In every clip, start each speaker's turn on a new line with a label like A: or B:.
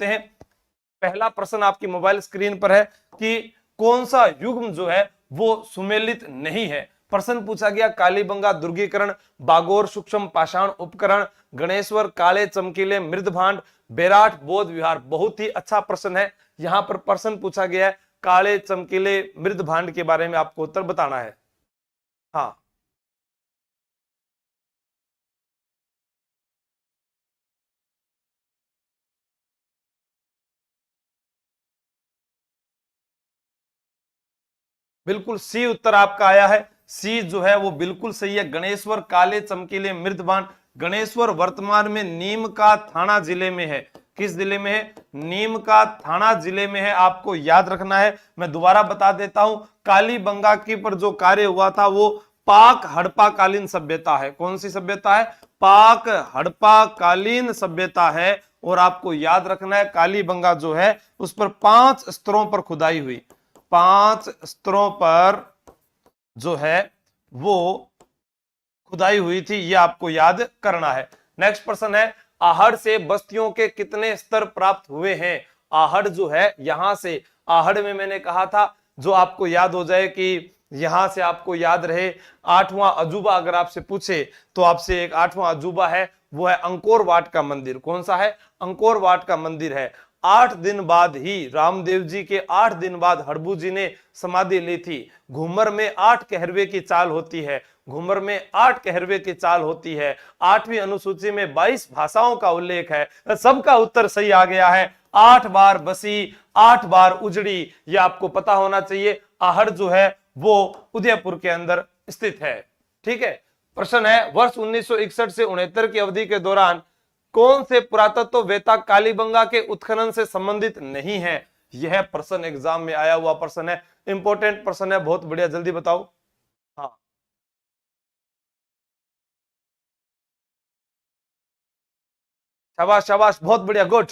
A: हैं। पहला प्रश्न आपकी मोबाइल स्क्रीन पर है कि कौन सा युग्म जो है वो सुमेलित नहीं है। प्रश्न पूछा गया कालीबंगा दुर्गीकरण, बागोर सूक्ष्म पाषाण उपकरण, गणेश्वर काले चमकीले मृदभांड, बेराट बौद्ध विहार। बहुत ही अच्छा प्रश्न है। यहां पर प्रश्न पूछा गया है काले चमकीले मृदभांड के बारे में आपको उत्तर बताना है। हाँ, बिल्कुल सी उत्तर आपका आया है। सी जो है वो बिल्कुल सही है। गणेश्वर काले चमकीले मृदभांड। गणेश्वर वर्तमान में नीम का थाना जिले में है। किस जिले में है? नीम का थाना जिले में है। आपको याद रखना है। मैं दोबारा बता देता हूं, कालीबंगा की पर जो कार्य हुआ था वो पाक हड़प्पा कालीन सभ्यता है। कौन सी सभ्यता है? पाक हड़प्पा कालीन सभ्यता है। और आपको याद रखना है कालीबंगा जो है उस पर 5 स्तरों पर खुदाई हुई। 5 स्तरों पर जो है वो खुदाई हुई थी, ये आपको याद करना है। नेक्स्ट प्रश्न है आहड़ से बस्तियों के कितने स्तर प्राप्त हुए हैं? आहड़ जो है यहां से, आहड़ में मैंने कहा था जो आपको याद हो जाए कि यहां से आपको याद रहे 8वां अजूबा अगर आपसे पूछे तो आपसे एक 8वां अजूबा है, वो है अंकोर वाट का मंदिर। कौन सा है? अंकोर वाट का मंदिर है। 8 दिन बाद ही रामदेव जी के 8 दिन बाद हड़बू जी ने समाधि ली थी। घूमर में 8 कहरवे की चाल होती है। घूमर में 8 कहरवे की चाल होती है। 8वीं अनुसूची में 22 भाषाओं का उल्लेख है। सबका उत्तर सही आ गया है। 8 बार बसी, 8 बार उजड़ी, यह आपको पता होना चाहिए। आहड़ जो है वो उदयपुर के अंदर स्थित है। ठीक है। प्रश्न है वर्ष 1961 से 69 की अवधि के दौरान कौन से पुरातत्व वेता कालीबंगा के उत्खनन से संबंधित नहीं है? यह प्रश्न एग्जाम में आया हुआ प्रश्न है। इंपॉर्टेंट प्रश्न है, बहुत बढ़िया। जल्दी बताओ। हाँ, शाबाश शाबाश, बहुत बढ़िया, गुड।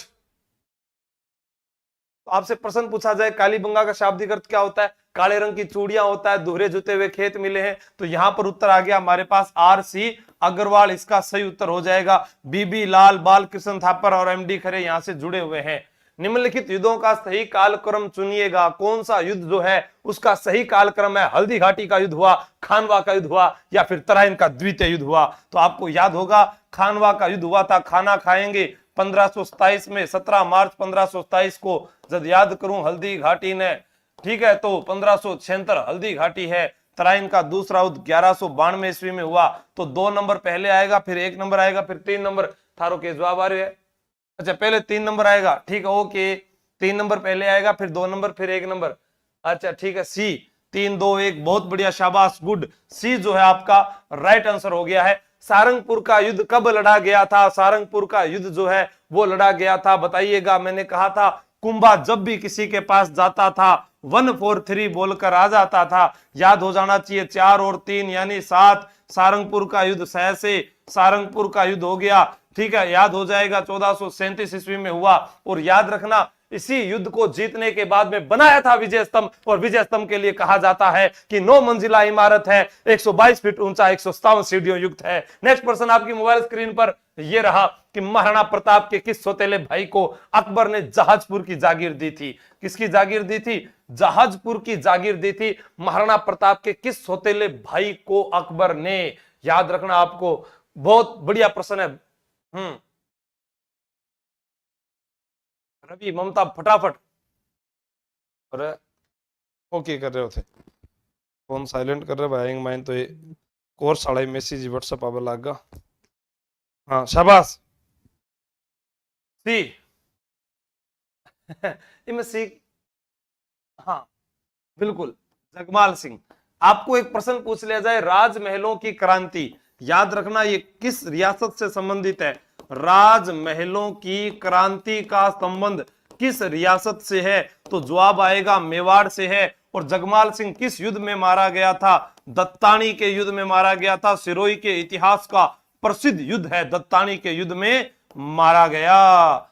A: तो आपसे प्रश्न पूछा जाए कालीबंगा का शाब्दिक अर्थ क्या होता है? काले रंग की चूड़ियां होता है, दोहरे जुते हुए खेत मिले हैं। तो यहां पर उत्तर आ गया हमारे पास RC अग्रवाल, इसका सही उत्तर हो जाएगा। BB लाल, बाल कृष्ण थापर और MD खरे यहां से जुड़े हुए हैं। निम्नलिखित युद्धों का सही कालक्रम चुनिएगा। कौन सा युद्ध जो है उसका सही कालक्रम है? हल्दी घाटी का युद्ध हुआ, खानवा का युद्ध हुआ, या फिर तराइन का द्वितीय युद्ध हुआ? तो आपको याद होगा खानवा का युद्ध हुआ था। खाना खाएंगे 1527 में, 17 मार्च 1527 को। जब याद करूं हल्दी घाटी ने, ठीक है, तो 1576 हल्दी घाटी है। तराइन का दूसरा युद्ध 1192 ईस्वी में हुआ। तो 2 नंबर पहले आएगा, फिर 1 नंबर आएगा, फिर 3 नंबर। थारो के जवाब आ रहे हैं। अच्छा, पहले 3 नंबर आएगा, ठीक है, ओके। 3 नंबर पहले आएगा, फिर 2 नंबर, फिर 1 नंबर। अच्छा ठीक है, सी 3 2 1, बहुत बढ़िया, शाबाश, गुड। सी जो है आपका राइट आंसर हो गया है। सारंगपुर का युद्ध कब लड़ा गया था? सारंगपुर का युद्ध जो है वो लड़ा गया था, बताइएगा। मैंने कहा था कुंभा जब भी किसी के पास जाता था 143 बोलकर आ जाता था। याद हो जाना चाहिए, 4 और 3 यानी 7। सारंगपुर का युद्ध सह से सारंगपुर का युद्ध हो गया। ठीक है, याद हो जाएगा 1437 ईस्वी में हुआ। और याद रखना इसी युद्ध को जीतने के बाद में बनाया था विजय स्तंभ। और विजय स्तंभ के लिए कहा जाता है कि 9 मंजिला इमारत है, 122 फीट ऊंचा, 157 सीढ़ियों युक्त है। नेक्स्ट प्रश्न आपकी मोबाइल स्क्रीन पर यह रहा कि महाराणा प्रताप के किस सौतेले भाई को अकबर ने जहाजपुर की जागीर दी थी? किसकी जागीर दी थी? जहाजपुर की जागीर दी थी। महाराणा प्रताप के किस सौतेले भाई को अकबर ने? याद रखना आपको, बहुत बढ़िया प्रश्न है। रवि, ममता, फटाफट। अरे ओके कर रहे थे, फोन साइलेंट कर रहे भाई माइन तो ये कोर्स साड़ा मैसेज व्हाट्सएप आवे लागा। हाँ शाबाश, सी इनमें सी। हाँ बिल्कुल, जगमाल सिंह। आपको एक प्रश्न पूछ लिया जाए, राजमहलों की क्रांति, याद रखना ये किस रियासत से संबंधित है? राजमहलों की क्रांति का संबंध किस रियासत से है? तो जवाब आएगा मेवाड़ से है। और जगमाल सिंह किस युद्ध में मारा गया था? दत्तानी के युद्ध में मारा गया था। सिरोही के इतिहास का प्रसिद्ध युद्ध है, दत्तानी के युद्ध में मारा गया।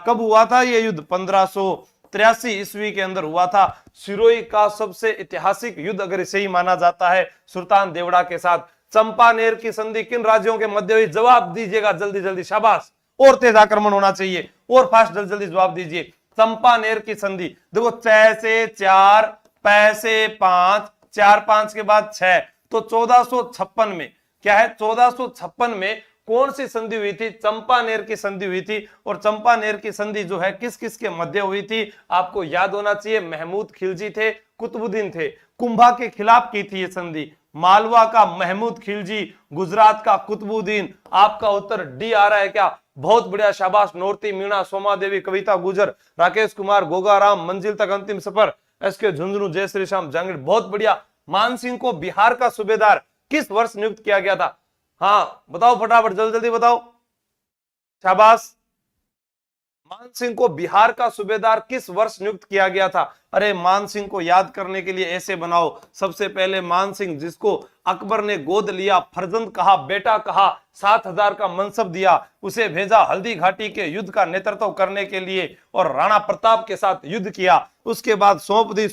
A: कब हुआ था यह युद्ध? 1583 ईस्वी के अंदर हुआ था। सिरोही का सबसे ऐतिहासिक युद्ध अगर इसे ही माना जाता है सुल्तान देवड़ा के साथ। चंपानेर की संधि किन राज्यों के मध्य हुई? जवाब दीजिएगा जल्दी जल्दी, शाबाश। और तेज आक्रमण होना चाहिए, और फास्ट, जल्दी जल्दी जवाब दीजिए। चंपानेर की संधि, देखो च से 4, पै से 5, 4 5 के बाद 6, तो 1456 में क्या है, 1456 में कौन सी संधि हुई थी, चंपानेर की संधि हुई थी। और चंपानेर की संधि जो है किस किस के मध्य हुई थी, आपको याद होना चाहिए, महमूद खिलजी थे, कुतुबुद्दीन थे, कुंभा के खिलाफ की थी ये संधि। मालवा का महमूद खिलजी, गुजरात का कुतुबुद्दीन। आपका उत्तर डी आ रहा है क्या, बहुत बढ़िया, शाबाश। नोरती मीणा, सोमा देवी, कविता गुजर, राकेश कुमार, गोगाराम, मंजिल तक अंतिम सफर, एसके झुंझुनू, जय श्री श्याम, जहांगीर, बहुत बढ़िया। मानसिंह को बिहार का सूबेदार किस वर्ष नियुक्त किया गया था, हाँ बताओ फटाफट, जल्दी जल्दी बताओ, शाबाश। मानसिंह को बिहार का सूबेदार किस वर्ष नियुक्त किया गया था। अरे मानसिंह को याद करने के लिए ऐसे बनाओ, सबसे पहले मानसिंह जिसको अकबर ने गोद लिया, फर्जंद कहा, बेटा कहा, 7,000 का मनसब दिया, उसे भेजा हल्दी घाटी के युद्ध का नेतृत्व करने के लिए और राणा प्रताप के साथ युद्ध किया। उसके बाद सौंप दी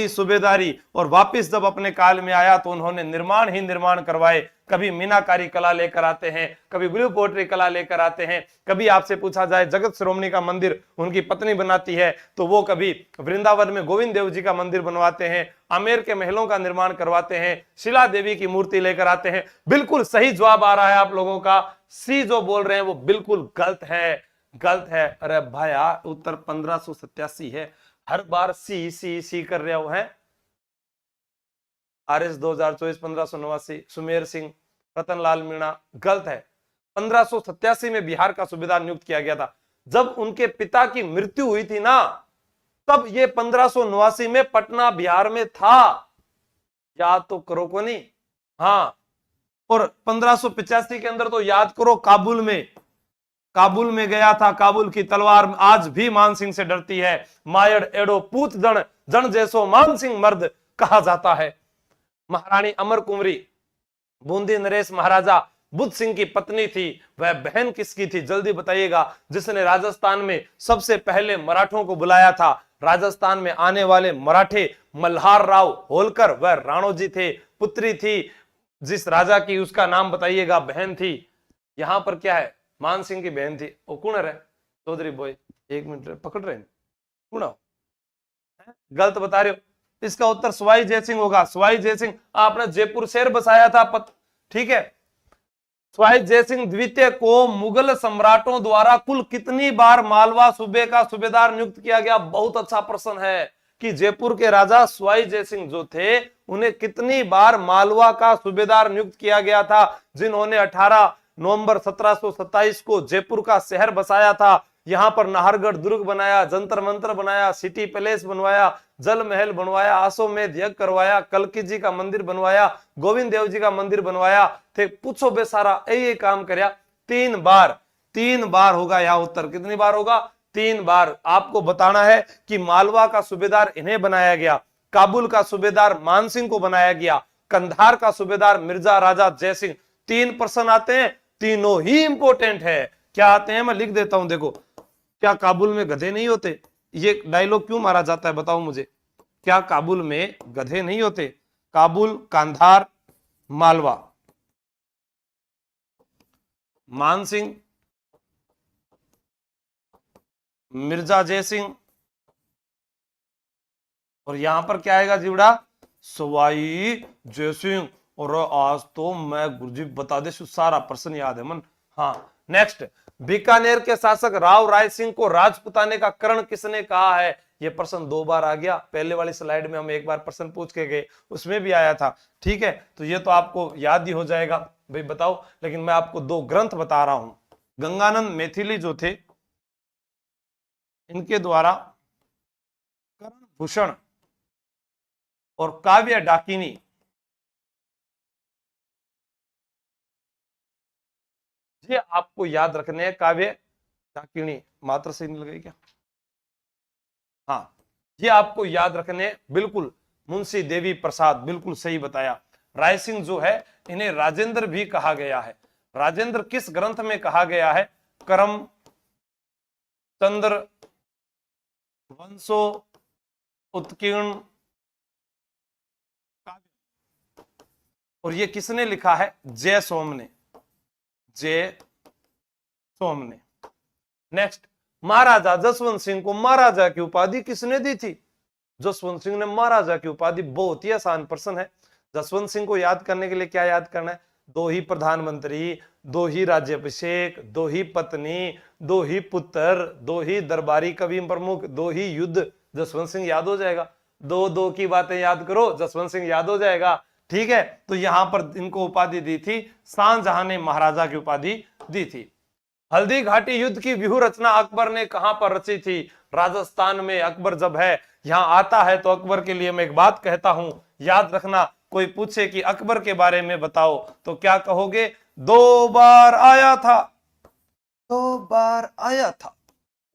A: सूबेदारी और वापिस जब अपने काल में आया तो उन्होंने निर्माण ही निर्माण करवाए। कभी मीनाकारी कला लेकर आते हैं, कभी ब्लू पोट्री कला लेकर आते हैं, कभी आपसे पूछा जाए जगत श्रोमणी का मंदिर उनकी पत्नी बनाती है, तो वो कभी वृंदावन में गोविंद देव जी का मंदिर बनवाते हैं, आमेर के महलों का निर्माण करवाते हैं, शिला देवी की मूर्ति लेकर आते हैं। बिल्कुल सही जवाब आ रहा है आप लोगों का, सी जो बोल रहे हैं वो बिल्कुल गलत है, गलत है। अरे भाया उत्तर 1587 है, हर बार सी कर रहे हो है। RS 2024 1589, सुमेर सिंह, रतनलाल मीणा, गलत है। 1587 में बिहार का सूबेदार नियुक्त किया गया था। जब उनके पिता की मृत्यु हुई थी ना, तब ये 1589 में पटना बिहार में था, याद तो करो को नहीं, हाँ। और 1585 के अंदर तो याद करो, काबुल में गया था, काबुल की तलवार आज भी मानसिंह से डरती है। मायड़ एडो पूत जन जैसो मानसिंह मर्द कहा जाता है। महारानी अमर कुंवरी, बूंदी नरेश महाराजा बुद्ध सिंह की पत्नी थी, वह बहन किसकी थी, जल्दी बताइएगा। जिसने राजस्थान में सबसे पहले मराठों को बुलाया था, राजस्थान में आने वाले मराठे मल्हार राव होलकर, वह राणोजी थे, पुत्री थी जिस राजा की, उसका नाम बताइएगा, बहन थी। यहां पर क्या है, मान सिंह की बहन थी, वो कौन है, चौधरी बॉय, 1 मिनट पकड़ रहे हैं, गलत बता रहे हो। इसका उत्तर सवाई जयसिंह होगा, सवाई जयसिंह। आपने जयपुर शहर बसाया था, ठीक है। सवाई जयसिंह द्वितीय को मुगल सम्राटों द्वारा कुल कितनी बार मालवा सूबे का सूबेदार नियुक्त किया गया, बहुत अच्छा प्रश्न है कि जयपुर के राजा सवाई जयसिंह जो थे उन्हें कितनी बार मालवा का सूबेदार नियुक्त किया गया था, जिन्होंने 18 नवंबर 1727 को जयपुर का शहर बसाया था। यहां पर नाहरगढ़ दुर्ग बनाया, जंतर मंतर बनाया, सिटी पैलेस बनवाया, जल महल बनवाया, आसोमेध यज्ञ करवाया, कल्की जी का मंदिर बनवाया, गोविंद देव जी का मंदिर बनवाया थे, पूछो बेसारा ये काम करया 3 बार होगा यहाँ उत्तर, कितनी बार होगा, 3 बार। आपको बताना है कि मालवा का सूबेदार इन्हें बनाया गया, काबुल का सूबेदार मानसिंह को बनाया गया, कंधार का सूबेदार मिर्जा राजा जयसिंह। 3 प्रश्न आते हैं, तीनों ही इंपोर्टेंट है। क्या आते हैं, मैं लिख देता हूं, देखो। क्या काबुल में गधे नहीं होते, ये डायलॉग क्यों मारा जाता है बताओ मुझे, क्या काबुल में गधे नहीं होते। काबुल, कांधार, मालवा, मानसिंह, मिर्जा जयसिंह, और यहां पर क्या आएगा जीवड़ा, सवाई जयसिंह। और आज तो मैं गुरुजी बता दे, सारा प्रश्न याद है मन। हाँ नेक्स्ट, बीकानेर के शासक राव राय सिंह को राजपुताने का करण किसने कहा है। यह प्रश्न 2 बार आ गया, पहले वाली स्लाइड में हम 1 बार प्रश्न पूछ के गए, उसमें भी आया था, ठीक है। तो ये तो आपको याद ही हो जाएगा भाई, बताओ। लेकिन मैं आपको 2 ग्रंथ बता रहा हूं, गंगानंद मैथिली जो थे, इनके द्वारा करण भूषण और काव्य डाकिनी, ये आपको याद रखने हैं। काव्य डाकिनी, मात्र से नहीं लगेगी क्या, हाँ ये आपको याद रखने, बिल्कुल। मुंशी देवी प्रसाद, बिल्कुल सही बताया। राय सिंह जो है, इन्हें राजेंद्र भी कहा गया है। राजेंद्र किस ग्रंथ में कहा गया है, करम चंद्र वंशो उत्कीर्ण, और ये किसने लिखा है, जय सोम ने, जय सोम ने। नेक्स्ट, महाराजा जसवंत सिंह को महाराजा की उपाधि किसने दी थी? जसवंत सिंह ने महाराजा की उपाधि। बहुत ही आसान प्रश्न है। जसवंत सिंह को याद करने के लिए क्या याद करना है? 2 ही प्रधानमंत्री, 2 ही राज्याभिषेक, 2 ही पत्नी, 2 ही पुत्र, 2 ही दरबारी कवि प्रमुख, 2 ही युद्ध। जसवंत सिंह याद हो जाएगा। 2 की बातें याद करो, जसवंत सिंह याद हो जाएगा। ठीक है, तो यहां पर इनको उपाधि दी थी, शाहजहां ने महाराजा की उपाधि दी थी। हल्दी घाटी युद्ध की व्यूह रचना अकबर ने कहां पर रची थी? राजस्थान में। अकबर जब है यहां आता है तो अकबर के लिए मैं एक बात कहता हूं, याद रखना। कोई पूछे कि अकबर के बारे में बताओ तो क्या कहोगे? 2 बार आया था, 2 बार आया था।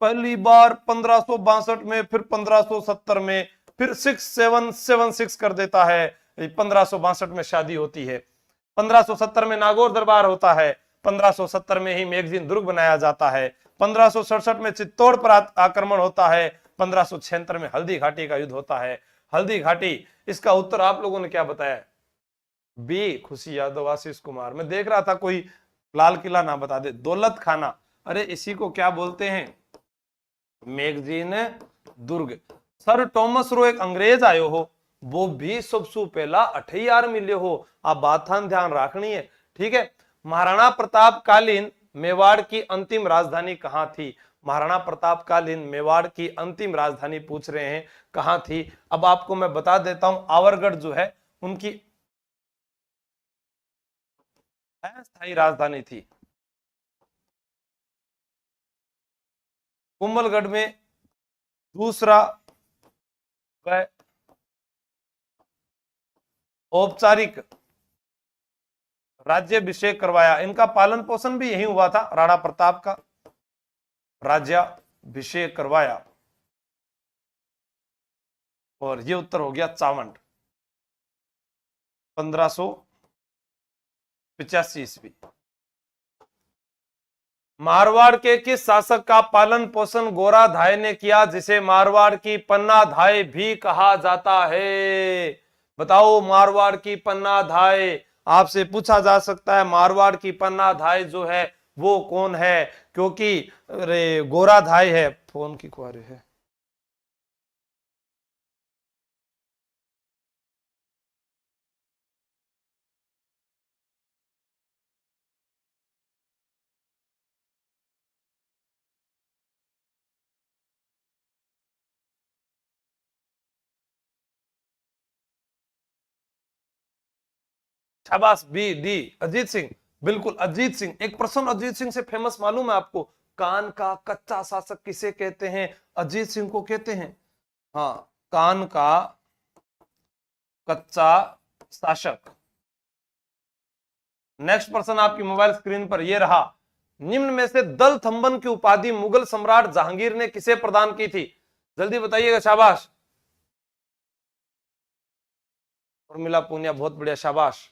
A: पहली बार 1562 में, फिर 1570 में, फिर 6776 कर देता है। 1562 में शादी होती है, 1570 में नागौर दरबार होता है, 1570 में ही मैगजीन दुर्ग बनाया जाता है, 1567 में चित्तौड़ पर आक्रमण होता है, 1576 में हल्दी घाटी का युद्ध होता है। हल्दी घाटी, इसका उत्तर आप लोगों ने क्या बताया? बी, खुशी यादव, आशीष कुमार। मैं देख रहा था कोई लाल किला ना बता दे। दौलत खाना, अरे इसी को क्या बोलते हैं? मैगजीन दुर्ग। सर टॉमस रो एक अंग्रेज आयो हो, वो भी सबसे पहला 28 मिले हो। आप बात ध्यान रखनी है। ठीक है, महाराणा प्रताप कालीन मेवाड़ की अंतिम राजधानी कहां थी? महाराणा प्रताप कालीन मेवाड़ की अंतिम राजधानी पूछ रहे हैं, कहां थी? अब आपको मैं बता देता हूं, आवरगढ़ जो है उनकी अस्थायी राजधानी थी। कुंभलगढ़ में दूसरा वह औपचारिक राज्याभिषेक करवाया। इनका पालन पोषण भी यही हुआ था, राणा प्रताप का राज्याभिषेक करवाया। और ये उत्तर हो गया चावंड, 1585 ईस्वी। मारवाड़ के किस शासक का पालन पोषण गोराधाय ने किया, जिसे मारवाड़ की पन्नाधाय भी कहा जाता है? बताओ, मारवाड़ की पन्नाधाय आपसे पूछा जा सकता है। मारवाड़ की पन्नाधाय जो है वो कौन है? क्योंकि अरे गोराधाय है, फोन की क्वारी है। शाबाश, बी डी, अजीत सिंह। बिल्कुल अजीत सिंह। एक प्रश्न अजीत सिंह से फेमस मालूम है आपको? कान का कच्चा शासक किसे कहते हैं? अजीत सिंह को कहते हैं। हाँ, कान का कच्चा शासक। नेक्स्ट प्रश्न आपकी मोबाइल स्क्रीन पर यह रहा, निम्न में से दल थंबन की उपाधि मुगल सम्राट जहांगीर ने किसे प्रदान की थी? जल्दी बताइएगा। शाबाश उर्मिला पूनिया, बहुत बढ़िया, शाबाश।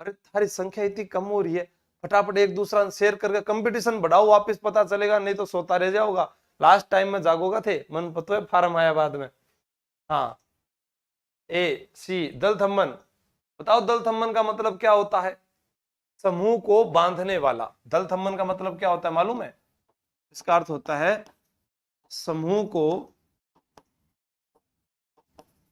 A: अरे थारी संख्या इतनी कम हो रही है, फटाफट एक दूसरा शेयर करके कंपटीशन बढ़ाओ, वापस पता चलेगा, नहीं तो सोता रह जाओगा। लास्ट टाइम में जागोगा थे, मन पतो है, फार्म आया बाद में। हाँ, ए सी, दल थम्बन। बताओ दल थम्बन का मतलब क्या होता है? समूह को बांधने वाला। दल थम्बन का मतलब क्या होता है मालूम है? इसका अर्थ होता है समूह को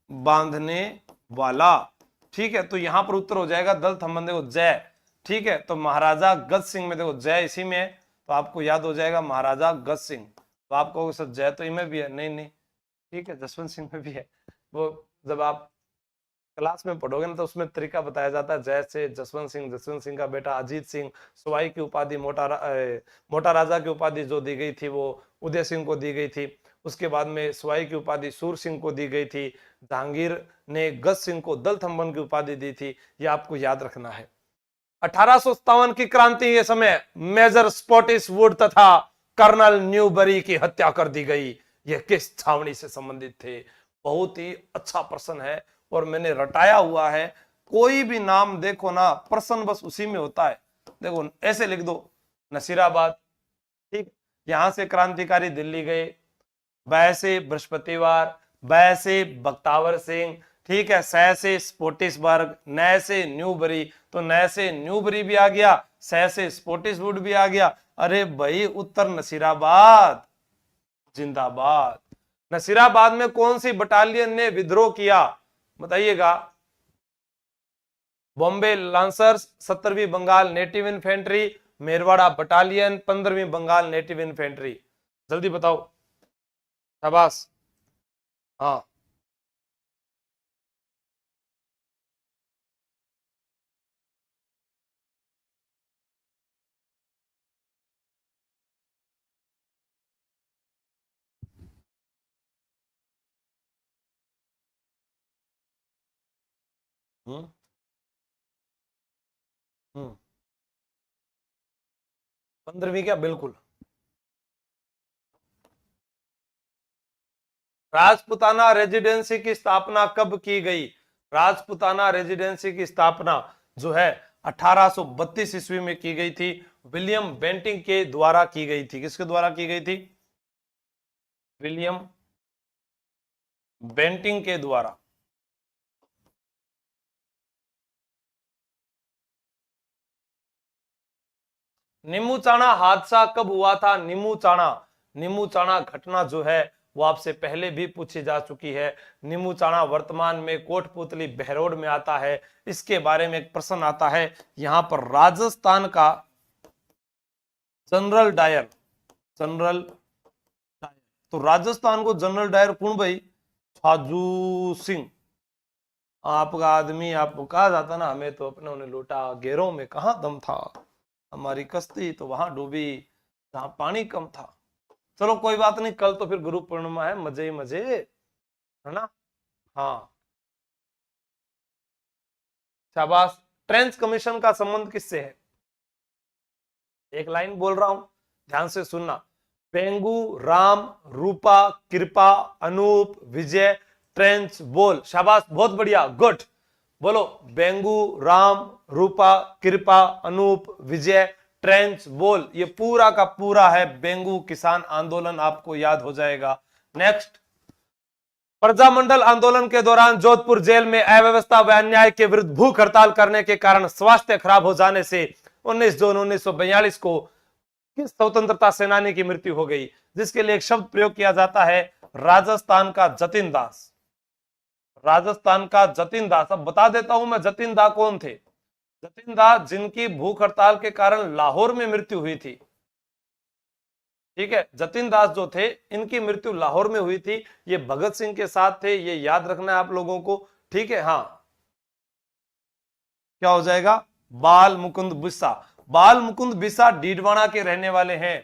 A: बांधने वाला। ठीक है, तो यहां पर उत्तर हो जाएगा दल थम्बन। देखो जय, ठीक है, तो महाराजा गज सिंह में देखो जय इसी में है, तो आपको याद हो जाएगा महाराजा गज सिंह। तो आप कहोगे सर जय तो इनमें भी है, नहीं नहीं, ठीक है, जसवंत सिंह में भी है। वो जब आप क्लास में पढ़ोगे ना तो उसमें तरीका बताया जाता है, जैसे जसवंत सिंह का बेटा अजीत सिंह, सवाई की उपाधि मोटा राजा की उपाधि जो दी गई थी वो उदय सिंह को दी गई थी। उसके बाद में सवाई की उपाधि सूर सिंह को दी गई थी। जहांगीर ने गज सिंह को दल थम्बन की उपाधि दी थी। ये आपको याद रखना है। 1857 की क्रांति के समय मेजर स्पॉटिस वुड तथा कर्नल न्यूबरी की हत्या कर दी गई। यह किस छावनी से संबंधित थे? बहुत ही अच्छा प्रश्न है और मैंने रटाया हुआ है। कोई भी नाम देखो ना, प्रश्न बस उसी में होता है। देखो ऐसे लिख दो, नसीराबाद, ठीक, यहां से क्रांतिकारी दिल्ली गए, वैसे बृहस्पतिवार, वैसे बख्तावर सिंह, ठीक है, सह से स्पोटिसबर्ग, नय से न्यूबरी, तो नय से न्यूबरी भी आ गया, सह से स्पोटिसवुड भी आ गया। अरे भाई उत्तर नसीराबाद जिंदाबाद। नसीराबाद में कौन सी बटालियन ने विद्रोह किया, बताइएगा। बॉम्बे लांसर्स, 17वीं Bengal native infantry, Merwara battalion, 15वीं बंगाल नेटिव इन्फेंट्री, जल्दी बताओ। शाबाश। हाँ। हम्म। हम्म। 15वीं क्या, बिल्कुल। राजपुताना रेजिडेंसी की स्थापना कब की गई, राजपुताना रेजिडेंसी की स्थापना जो है 1832 ईस्वी में की गई थी। विलियम बेंटिंग के द्वारा की गई थी। किसके द्वारा की गई थी, विलियम बेंटिंग के द्वारा। नीमूचाणा हादसा कब हुआ था, नीमूचाणा, नीमूचाणा घटना जो है वो आपसे पहले भी पूछी जा चुकी है। नीमूचाणा वर्तमान में कोटपुतली बहरोड में आता है। इसके बारे में एक प्रश्न आता है यहां पर, राजस्थान का जनरल डायर, जनरल डायर, तो राजस्थान को जनरल डायर कौन भाई, छाजू सिंह। आपका आदमी, आपको कहा जाता ना, हमें तो अपने उन्हें लूटा, घेरों में कहां दम था, हमारी कश्ती तो वहां डूबी जहां पानी कम था। चलो कोई बात नहीं, कल तो फिर गुरु पूर्णिमा है, मजे ही मजे, है ना। हाँ, शाबाश। ट्रेंच कमीशन का संबंध किससे है, एक लाइन बोल रहा हूं, ध्यान से सुनना। पेंगू, राम, रूपा, कृपा, अनूप, विजय, ट्रेंच, बोल। शाबाश, बहुत बढ़िया, गुड। बोलो, बेंगू, राम, रूपा, कृपा, अनूप, विजय, ट्रेंच, बोल। ये पूरा का पूरा है बेंगू किसान आंदोलन, आपको याद हो जाएगा। नेक्स्ट, प्रजामंडल आंदोलन के दौरान जोधपुर जेल में अव्यवस्था व अन्याय के विरुद्ध भूख हड़ताल करने के कारण स्वास्थ्य खराब हो जाने से 19 जून 1942 को किस स्वतंत्रता सेनानी की मृत्यु हो गई, जिसके लिए एक शब्द प्रयोग किया जाता है, राजस्थान का जतिन दास। राजस्थान का जतिन दास। अब बता देता हूं मैं जतिन दा कौन थे। जतिन दास जिनकी भूख हड़ताल के कारण लाहौर में मृत्यु हुई थी, ठीक है, जतिन दास जो थे इनकी मृत्यु लाहौर में हुई थी। ये भगत सिंह के साथ थे, ये याद रखना है आप लोगों को, ठीक है। हाँ, क्या हो जाएगा, बाल मुकुंद बिस्सा। बाल मुकुंद बिस्सा डीडवाना के रहने वाले हैं।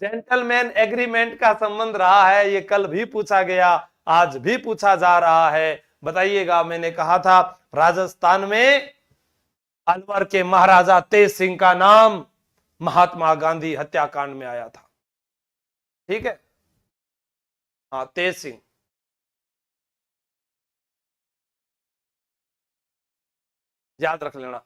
A: जेंटलमैन एग्रीमेंट का संबंध रहा है, ये कल भी पूछा गया, आज भी पूछा जा रहा है। बताइएगा, मैंने कहा था राजस्थान में अलवर के महाराजा तेज सिंह का नाम महात्मा गांधी हत्याकांड में आया था, ठीक है। हाँ, तेज सिंह। याद रख लेना।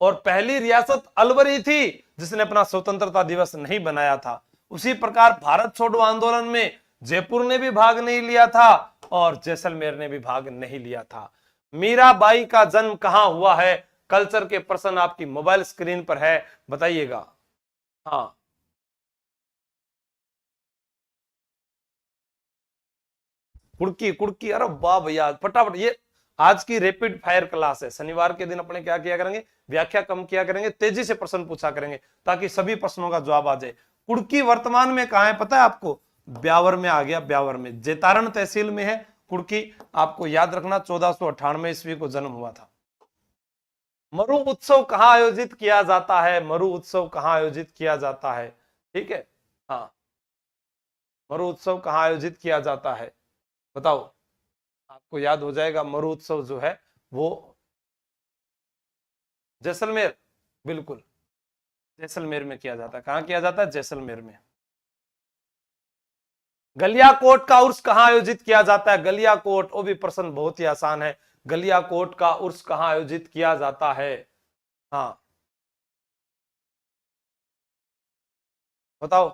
A: और पहली रियासत अलवर ही थी जिसने अपना स्वतंत्रता दिवस नहीं बनाया था। उसी प्रकार भारत छोड़ो आंदोलन में जयपुर ने भी भाग नहीं लिया था और जैसलमेर ने भी भाग नहीं लिया था। मीराबाई का जन्म कहां हुआ है, कल्चर के प्रश्न आपकी मोबाइल स्क्रीन पर है, बताइएगा। हाँ, कुड़की, कुड़की, अरे वाह भैया, फटाफट। ये आज की रैपिड फायर क्लास है, शनिवार के दिन अपने क्या किया करेंगे, व्याख्या कम किया करेंगे, तेजी से प्रश्न पूछा करेंगे ताकि सभी प्रश्नों का जवाब आ जाए। कुड़की वर्तमान में कहां है पता है आपको, ब्यावर में आ गया, ब्यावर में, जेतारण तहसील में है कुड़की। आपको याद रखना 1498 ईस्वी को जन्म हुआ था। मरु उत्सव कहां आयोजित किया जाता है, मरु उत्सव कहां आयोजित किया जाता है, ठीक है। हाँ, मरु उत्सव कहां आयोजित किया जाता है, बताओ। आपको याद हो जाएगा, मरु उत्सव जो है वो जैसलमेर, बिल्कुल जैसलमेर में किया जाता है। कहां किया जाता है, जैसलमेर में। गलियाकोट का उर्स कहां आयोजित किया जाता है, गलियाकोट, वो भी प्रश्न बहुत ही आसान है। गलियाकोट का उर्स कहां आयोजित किया जाता है, हाँ बताओ।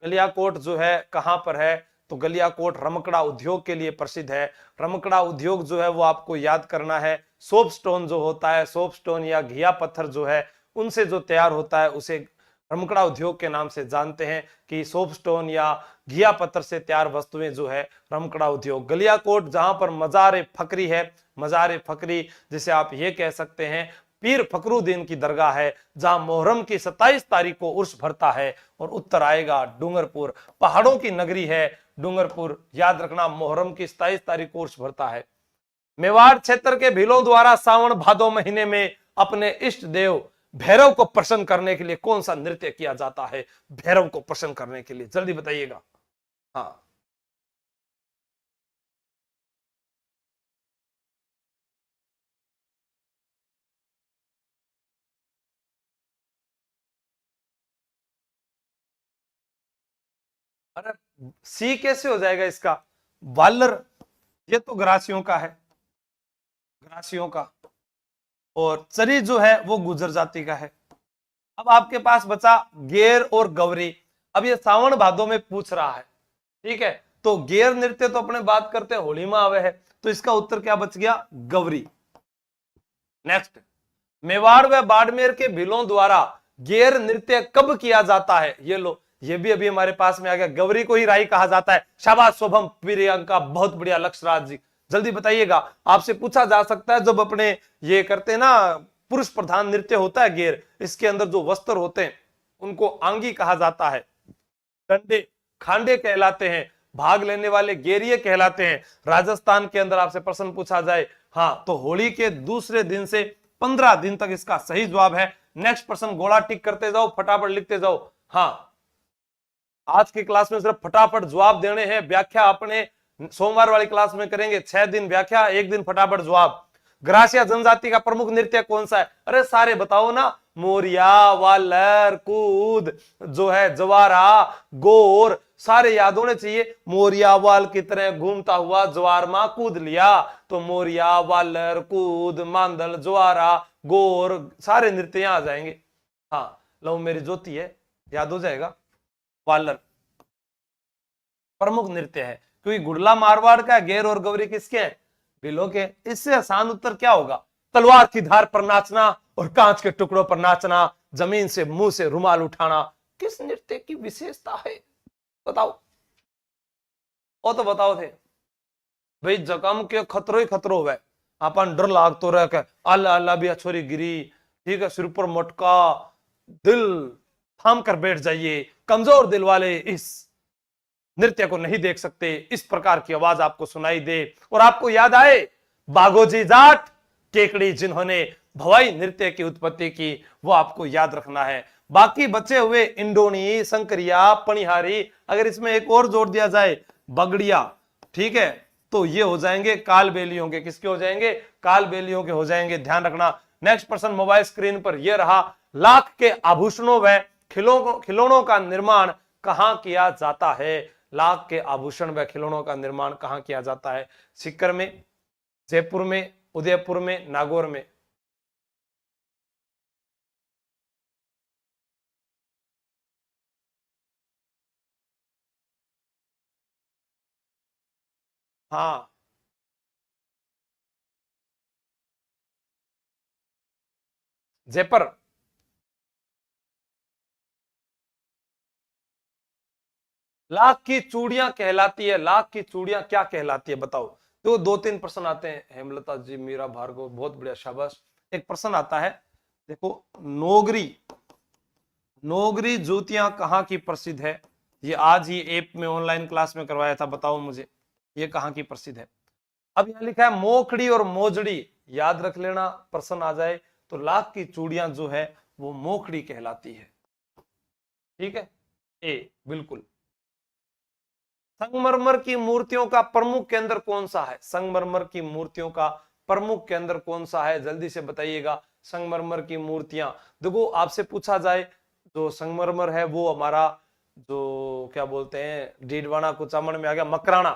A: गलियाकोट जो है कहां पर है, तो गलियाकोट रमकड़ा उद्योग के लिए प्रसिद्ध है। रमकड़ा उद्योग जो है वो आपको याद करना है। सोप स्टोन जो होता है, सोप स्टोन या घिया पत्थर जो है उनसे जो तैयार होता है उसे रमकड़ा उद्योग के नाम से जानते हैं कि सोप स्टोन या घिया पत्थर से तैयार वस्तुएं जो है रमकड़ा उद्योग। गलियाकोट जहां पर मजार फकरी है, मजार फकरी जिसे आप ये कह सकते हैं पीर फकरुद्दीन की दरगाह है, जहां मोहर्रम की 27 तारीख को उर्स भरता है। और उत्तर आएगा डूंगरपुर, पहाड़ों की नगरी है डूंगरपुर, याद रखना मोहर्रम की 27 तारीख को उर्स भरता है। मेवाड़ क्षेत्र के भीलों द्वारा सावन भादो महीने में अपने इष्ट देव भैरव को प्रसन्न करने के लिए कौन सा नृत्य किया जाता है? भैरव को प्रसन्न करने के लिए जल्दी बताइएगा। हाँ, अरे सी कैसे हो जाएगा इसका? वालर, ये तो ग्रासियों का है, ग्रासियों का। और चरी जो है वो गुजर जाति का है। अब आपके पास बचा गेर और गौरी। अब ये सावन भादो में पूछ रहा है, ठीक है। तो गेर नृत्य तो अपने बात करते हैं होली में आवे है, तो इसका उत्तर क्या बच गया? गौरी। नेक्स्ट, मेवाड़ व बाड़मेर के भीलों द्वारा गेर नृत्य कब किया जाता है? ये लो, ये भी अभी हमारे पास में आ गया। गौरी को ही राई कहा जाता है। शाबाश शुभम, प्रियंका, बहुत बढ़िया। लक्ष्यराज जी जल्दी बताइएगा। आपसे पूछा जा सकता है जब अपने ये करते हैं ना पुरुष प्रधान नृत्य होता है गेर, इसके अंदर जो वस्त्र होते हैं उनको आंगी कहा जाता है, डंडे खांडे कहलाते हैं, भाग लेने वाले गेरिये कहलाते हैं। राजस्थान के अंदर आपसे प्रश्न पूछा जाए, हाँ, तो होली के दूसरे दिन से 15 दिन तक इसका सही जवाब है। नेक्स्ट प्रश्न, गोला टिक करते जाओ, फटाफट लिखते जाओ। हाँ, आज की क्लास में सिर्फ फटाफट जवाब देने हैं। व्याख्या अपने सोमवार वाली क्लास में करेंगे। 6 दिन व्याख्या, 1 दिन फटाफट जवाब। ग्रासिया जनजाति का प्रमुख नृत्य कौन सा है? अरे सारे बताओ ना। मोरिया, वालर, कूद जो है, जवारा, गोर, सारे याद होने चाहिए। मोरिया वाल की तरह घूमता हुआ जवार मां कूद लिया, तो मोरिया, वालर, कूद, मांदल, जवारा, गोर, सारे नृत्य यहां आ जाएंगे। हाँ, लो मेरी ज्योति है, याद हो जाएगा। वालर प्रमुख नृत्य है, क्योंकि गुड़ला मारवाड़ का, गेर और गौरी किसके हैं? भीलों के। इससे आसान उत्तर क्या होगा? तलवार की धार पर नाचना और कांच के टुकड़ों पर नाचना, जमीन से मुंह से रुमाल उठाना, किस नृत्य की विशेषता है? बताओ, वो तो बताओ थे भाई। जकम के खतरो ही खतरो हुआ, अपन डर लाग तो रह के अल्लाह अल्लाह भी छोरी गिरी, ठीक है, सिर पर मटका, दिल थाम कर बैठ जाइए। कमजोर दिल वाले इस नृत्य को नहीं देख सकते। इस प्रकार की आवाज आपको सुनाई दे और आपको याद आए बागोजी जाट केकड़ी जिन्होंने भवाई नृत्य की उत्पत्ति की, वो आपको याद रखना है। बाकी बचे हुए इंडोनी, संकरिया, पनिहारी, अगर इसमें एक और जोड़ दिया जाए बगड़िया, ठीक है, तो ये हो जाएंगे कालबेलियों के। किसके हो जाएंगे? कालबेलियों के हो जाएंगे, ध्यान रखना। नेक्स्ट प्रश्न मोबाइल स्क्रीन पर यह रहा, लाख के आभूषणों व खिलौनों का निर्माण कहां किया जाता है? लाख के आभूषण व खिलौनों का निर्माण कहां किया जाता है? सीकर में, जयपुर में, उदयपुर में, नागौर में? हाँ, जयपुर। लाख की चूड़ियां कहलाती है। लाख की चूड़ियां क्या कहलाती है बताओ? तो 2-3 प्रश्न आते हैं। हेमलता जी, मीरा भार्गव, बहुत बढ़िया, शाबाश। एक प्रश्न आता है, देखो, नोगरी, नोगरी जूतियां कहाँ की प्रसिद्ध है? ये आज ही ऐप में ऑनलाइन क्लास में करवाया था, बताओ मुझे, ये कहाँ की प्रसिद्ध है? अब यहां लिखा है मोखड़ी और मोजड़ी, याद रख लेना, प्रश्न आ जाए तो लाख की चूड़ियां जो है वो मोखड़ी कहलाती है, ठीक है, ए बिल्कुल। संगमरमर की मूर्तियों का प्रमुख केंद्र कौन सा है? संगमरमर की मूर्तियों का प्रमुख केंद्र कौन सा है? जल्दी से बताइएगा। संगमरमर की मूर्तियां, देखो आपसे पूछा जाए, जो संगमरमर है वो हमारा जो क्या बोलते हैं, डीडवाना कुचामन में आ गया, मकराना।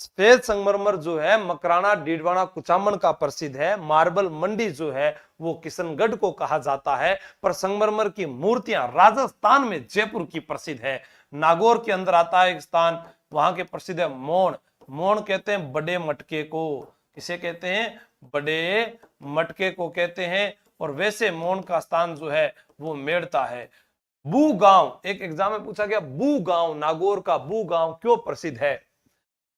A: सफेद संगमरमर जो है मकराना, डीडवाना, कुचामन का प्रसिद्ध है। मार्बल मंडी जो है वो किशनगढ़ को कहा जाता है। पर संगमरमर की मूर्तियां राजस्थान में जयपुर की प्रसिद्ध है। नागौर के अंदर आता है एक स्थान, वहां के प्रसिद्ध है मोण। मोण कहते हैं बड़े मटके को। किसे कहते हैं? बड़े मटके को कहते हैं। और वैसे मोण का स्थान जो है वो मेड़ता है। बू गांव, एक एग्जाम में पूछा गया, बू गांव, नागौर का बू गांव क्यों प्रसिद्ध है?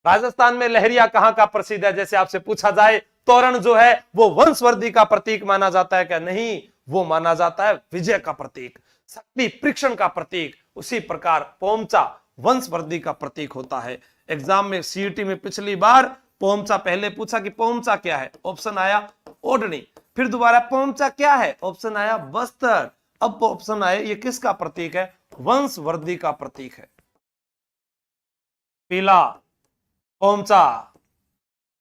A: राजस्थान में लहरिया कहां का प्रसिद्ध है? जैसे आपसे पूछा जाए तोरण जो है वो वंशवर्धि का प्रतीक माना जाता है क्या? नहीं, वो माना जाता है विजय का प्रतीक, शक्ति परीक्षण का प्रतीक। उसी प्रकार पोमचा वंशवर्धि का प्रतीक होता है। एग्जाम में सीईटी में पिछली बार पोमचा पहले पूछा कि पोमचा क्या है, ऑप्शन आया ओढ़नी। फिर दोबारा पोमचा क्या है, ऑप्शन आया वस्त्र। अब ऑप्शन आए ये किसका प्रतीक है? वंशवर्धि का प्रतीक है। पीला पोमचा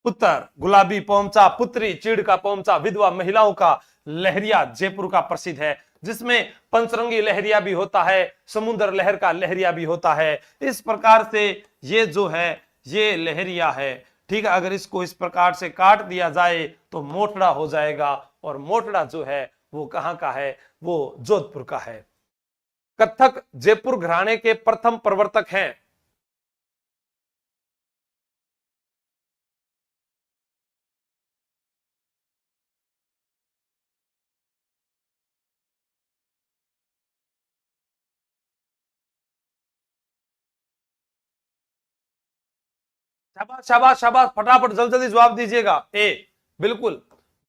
A: पुत्र, गुलाबी पोमचा पुत्री, चीड़ का पोमचा विधवा महिलाओं का। लहरिया जयपुर का प्रसिद्ध है, जिसमें पंचरंगी लहरिया भी होता है, समुद्र लहर का लहरिया भी होता है। इस प्रकार से ये जो है ये लहरिया है। ठीक है, अगर इसको इस प्रकार से काट दिया जाए तो मोटड़ा हो जाएगा। और मोटड़ा जो है वो कहां का है? वो जोधपुर का है। कथक जयपुर घराने के प्रथम प्रवर्तक हैं। शाबाश शाबाश शाबाश, फटाफट जल्दी जल्दी जवाब दीजिएगा। ए बिल्कुल,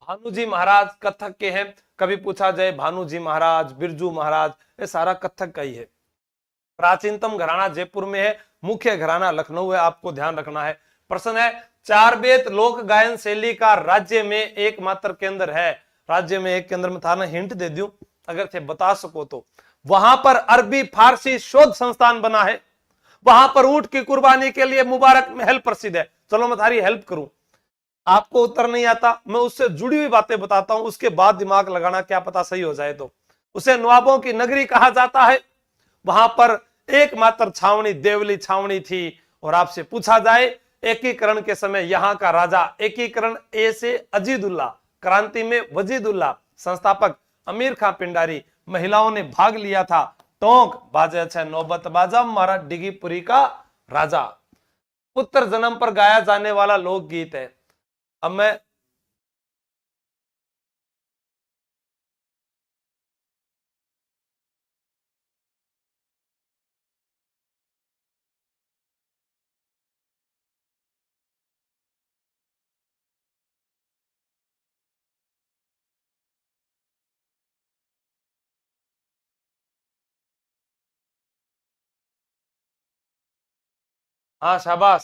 A: भानुजी महाराज कथक के हैं। कभी पूछा जाए भानुजी महाराज, बिरजू महाराज, ये सारा कथक का ही है। प्राचीनतम घराना जयपुर में है, मुख्य घराना लखनऊ है, आपको ध्यान रखना है। प्रश्न है, चार बेत लोक गायन शैली का राज्य में एकमात्र केंद्र है। राज्य में एक केंद्र में था ना, हिंट दे दूं अगर थे बता सको तो। वहां पर अरबी फारसी शोध संस्थान बना है। वहां पर ऊंट की कुर्बानी के लिए मुबारक महल प्रसिद्ध है। चलो मैं थारी हेल्प करूं, आपको उत्तर नहीं आता, मैं उससे जुड़ी हुई बातें बताता हूं, उसके बाद दिमाग लगाना, क्या पता सही हो जाए तो। उसे नवाबों की नगरी कहा जाता है। वहां पर एकमात्र छावनी देवली छावनी थी। और आपसे पूछा जाए एकीकरण के समय यहां का राजा, एकीकरण ए से अजीदुल्ला, क्रांति में वजीदुल्ला, संस्थापक अमीर खां पिंडारी। महिलाओं ने भाग लिया था। टोंक बाजे अच्छा नौबत बाजा मारा डिगीपुरी का राजा। पुत्र जन्म पर गाया जाने वाला लोकगीत है। अब मैं हाँ शाबाश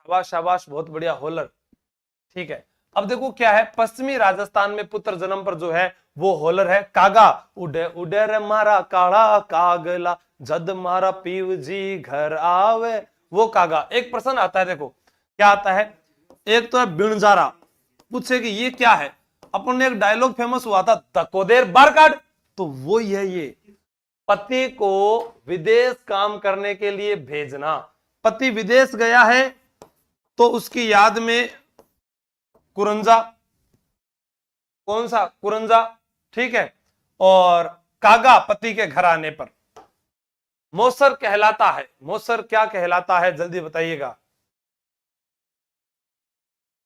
A: शाबाश शाबाश, बहुत बढ़िया, होलर। ठीक है, अब देखो क्या है, पश्चिमी राजस्थान में पुत्र जन्म पर जो है वो होलर है। कागा उडे उडे रे मारा काला कागला, जद मारा पीव जी घर आवे, वो कागा। एक प्रश्न आता है, देखो क्या आता है। एक तो है बिणजारा, पूछे कि ये क्या है। अपन ने एक डायलॉग फेमस हुआ था, तकोदेर बार काट, तो वो ही है ये, पति को विदेश काम करने के लिए भेजना। पति विदेश गया है तो उसकी याद में कुरंजा, कौन सा कुरंजा, ठीक है। और कागा पति के घर आने पर। मौसर कहलाता है, मौसर क्या कहलाता है जल्दी बताइएगा।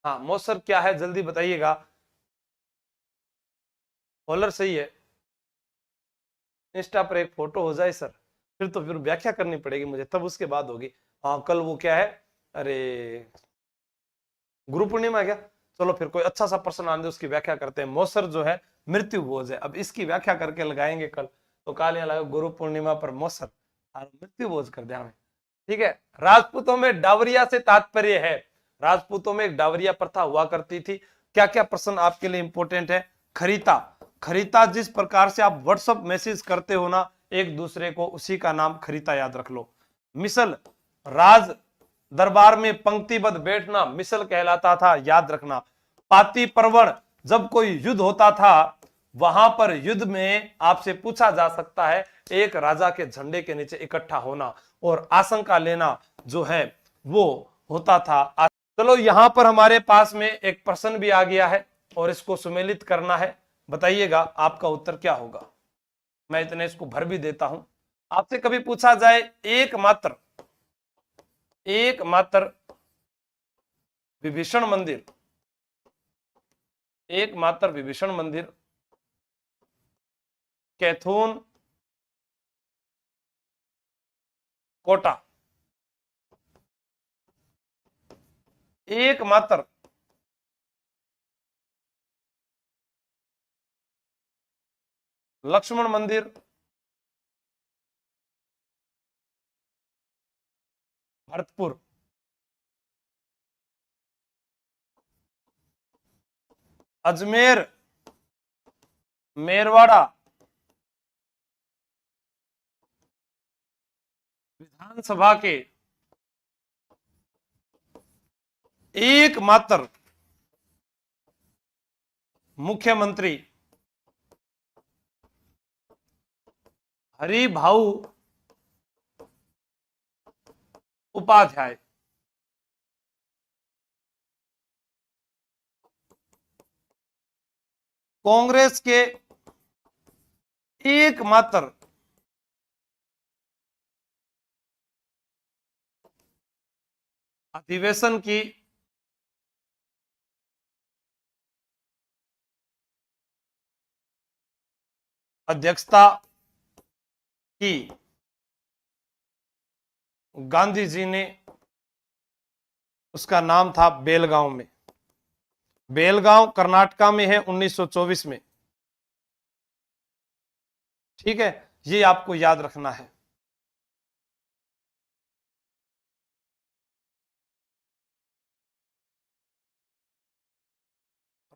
A: हाँ मौसर क्या है जल्दी बताइएगा। होलर सही है। इंस्टा पर एक फोटो हो जाए सर, फिर तो फिर व्याख्या करनी पड़ेगी मुझे, तब उसके बाद होगी। हाँ कल वो क्या है, अरे गुरु पूर्णिमा क्या, चलो फिर कोई अच्छा सा प्रश्न आने दो, उसकी व्याख्या करते हैं। मौसर जो है मृत्यु भोज है, अब इसकी व्याख्या करके लगाएंगे कल। तो काल यहाँ लगा गुरु पूर्णिमा पर मौसर और मृत्यु भोज कर दिया हमें। ठीक है, राजपूतों में डावरिया से तात्पर्य है। राजपूतों में एक डावरिया प्रथा हुआ करती थी। क्या क्या प्रश्न आपके लिए इंपोर्टेंट है। खरीता, खरीता जिस प्रकार से आप व्हाट्सएप मैसेज करते हो ना एक दूसरे को, उसी का नाम खरीता, याद रख लो। मिसल, राज दरबार में पंक्तिबद्ध बैठना मिसल कहलाता था, याद रखना। पाती पर्वण, जब कोई युद्ध होता था वहां पर युद्ध में आपसे पूछा जा सकता है एक राजा के झंडे के नीचे इकट्ठा होना और आशंका लेना जो है वो होता था। चलो यहां पर हमारे पास में एक प्रश्न भी आ गया है और इसको सुमेलित करना है, बताइएगा आपका उत्तर क्या होगा। मैं इतने इसको भर भी देता हूं। आपसे कभी पूछा जाए एकमात्र विभीषण मंदिर, एकमात्र विभीषण मंदिर कैथून कोटा, एकमात्र लक्ष्मण मंदिर भरतपुर, अजमेर मेरवाड़ा विधानसभा के एकमात्र मुख्यमंत्री हरिभाऊ उपाध्याय, कांग्रेस के एकमात्र अधिवेशन की अध्यक्षता की गांधी जी ने, उसका नाम था बेलगांव में। बेलगांव कर्नाटका में है 1924 में। ठीक है, ये आपको याद रखना है।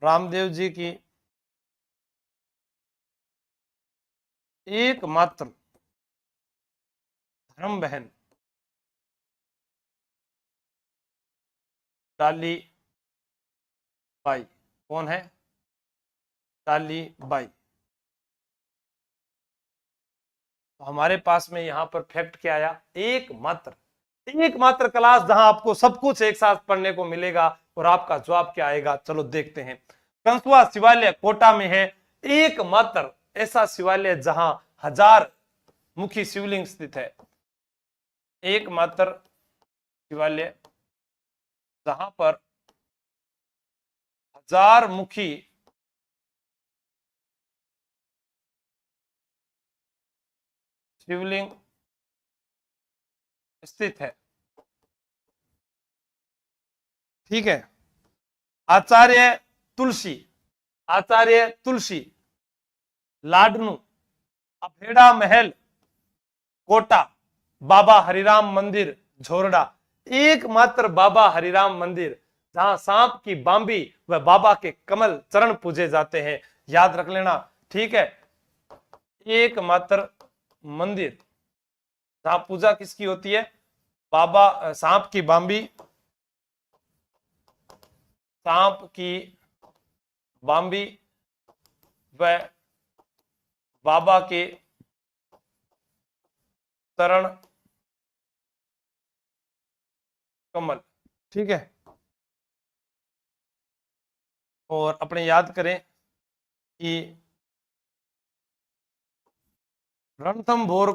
A: रामदेव जी की एकमात्र धर्म बहन डाली बाई, कौन है? डाली बाई। तो हमारे पास में यहां पर फैक्ट क्या आया? एकमात्र क्लास जहां आपको सब कुछ एक साथ पढ़ने को मिलेगा। और आपका जवाब क्या आएगा, चलो देखते हैं। कंसुआ शिवालय कोटा में है, एकमात्र ऐसा शिवालय जहां 1000 मुखी शिवलिंग स्थित है। एकमात्र शिवालय जहां पर 1000 मुखी शिवलिंग स्थित है। ठीक है, आचार्य तुलसी लाडनू अभेड़ा महल कोटा, बाबा हरिराम मंदिर झोरडा। एकमात्र बाबा हरिराम मंदिर जहां सांप की बांबी व बाबा के कमल चरण पूजे जाते हैं, याद रख लेना। ठीक है, एकमात्र मंदिर जहां पूजा किसकी होती है? बाबा सांप की बांबी, सांप की बांबी व बाबा के चरण कमल। ठीक है, और अपने याद करें कि रणथंभौर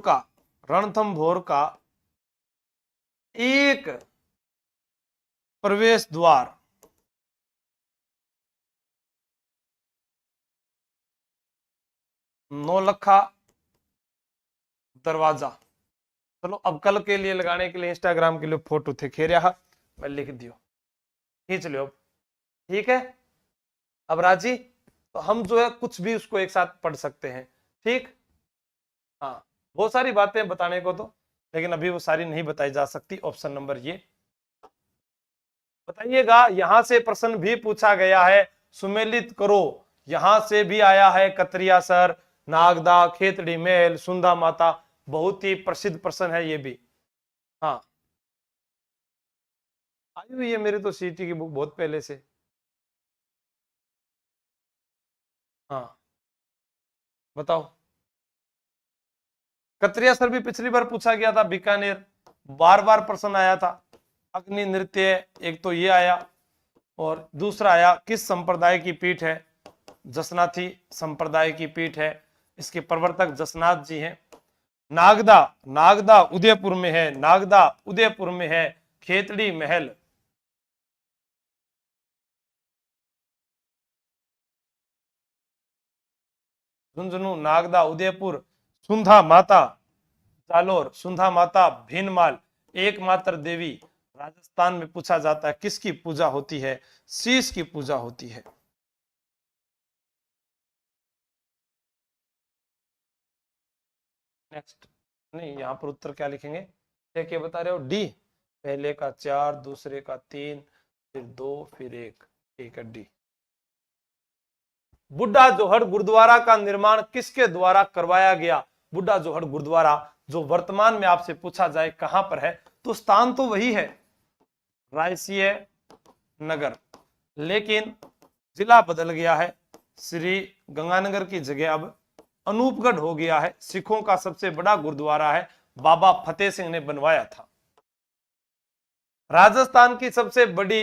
A: का एक प्रवेश द्वार नौलखा दरवाजा। चलो अब कल के लिए लगाने के लिए इंस्टाग्राम के लिए फोटो थे खेरिया, मैं लिख दियो, खींच लो। ठीक है, अब राजी, तो हम जो है कुछ भी उसको एक साथ पढ़ सकते हैं। ठीक, हाँ, बहुत सारी बातें बताने को तो, लेकिन अभी वो सारी नहीं बताई जा सकती। ऑप्शन नंबर ये बताइएगा। यहां से प्रश्न भी पूछा गया है, सुमेलित करो। यहां से भी आया है कतरिया सर, नागदा, खेतड़ी महल, सुंदा माता, बहुत ही प्रसिद्ध प्रश्न है ये भी। हाँ, आई हुई है मेरे तो सीटी की बुक बहुत पहले से। हाँ, बताओ। कत्रियासर भी पिछली बार पूछा गया था, बीकानेर बार बार प्रश्न आया था। अग्नि नृत्य एक तो ये आया, और दूसरा आया किस संप्रदाय की पीठ है? जसनाथी संप्रदाय की पीठ है, इसके प्रवर्तक जसनाथ जी हैं। नागदा, नागदा उदयपुर में है, नागदा उदयपुर में है। खेतड़ी महल, झुंझुनू, नागदा उदयपुर। सुंधा माता जालोर, सुंधा माता भीनमाल, एकमात्र देवी राजस्थान में पूछा जाता है किसकी पूजा होती है? शीश की पूजा होती है। नेक्स्ट, नहीं यहां पर उत्तर क्या लिखेंगे? क्या बता रहे हो? डी, पहले का 4, दूसरे का 3, फिर 2, फिर 1, ठीक है डी। बुड्ढा जोहड़ गुरुद्वारा का निर्माण किसके द्वारा करवाया गया? बुड्ढा जोहड़ गुरुद्वारा जो वर्तमान में आपसे पूछा जाए कहां पर है, तो स्थान तो वही है, रायसीय नगर, लेकिन जिला बदल गया है। श्री गंगानगर की जगह अब अनूपगढ़ हो गया है। सिखों का सबसे बड़ा गुरुद्वारा है, बाबा फतेह सिंह ने बनवाया था। राजस्थान की सबसे बड़ी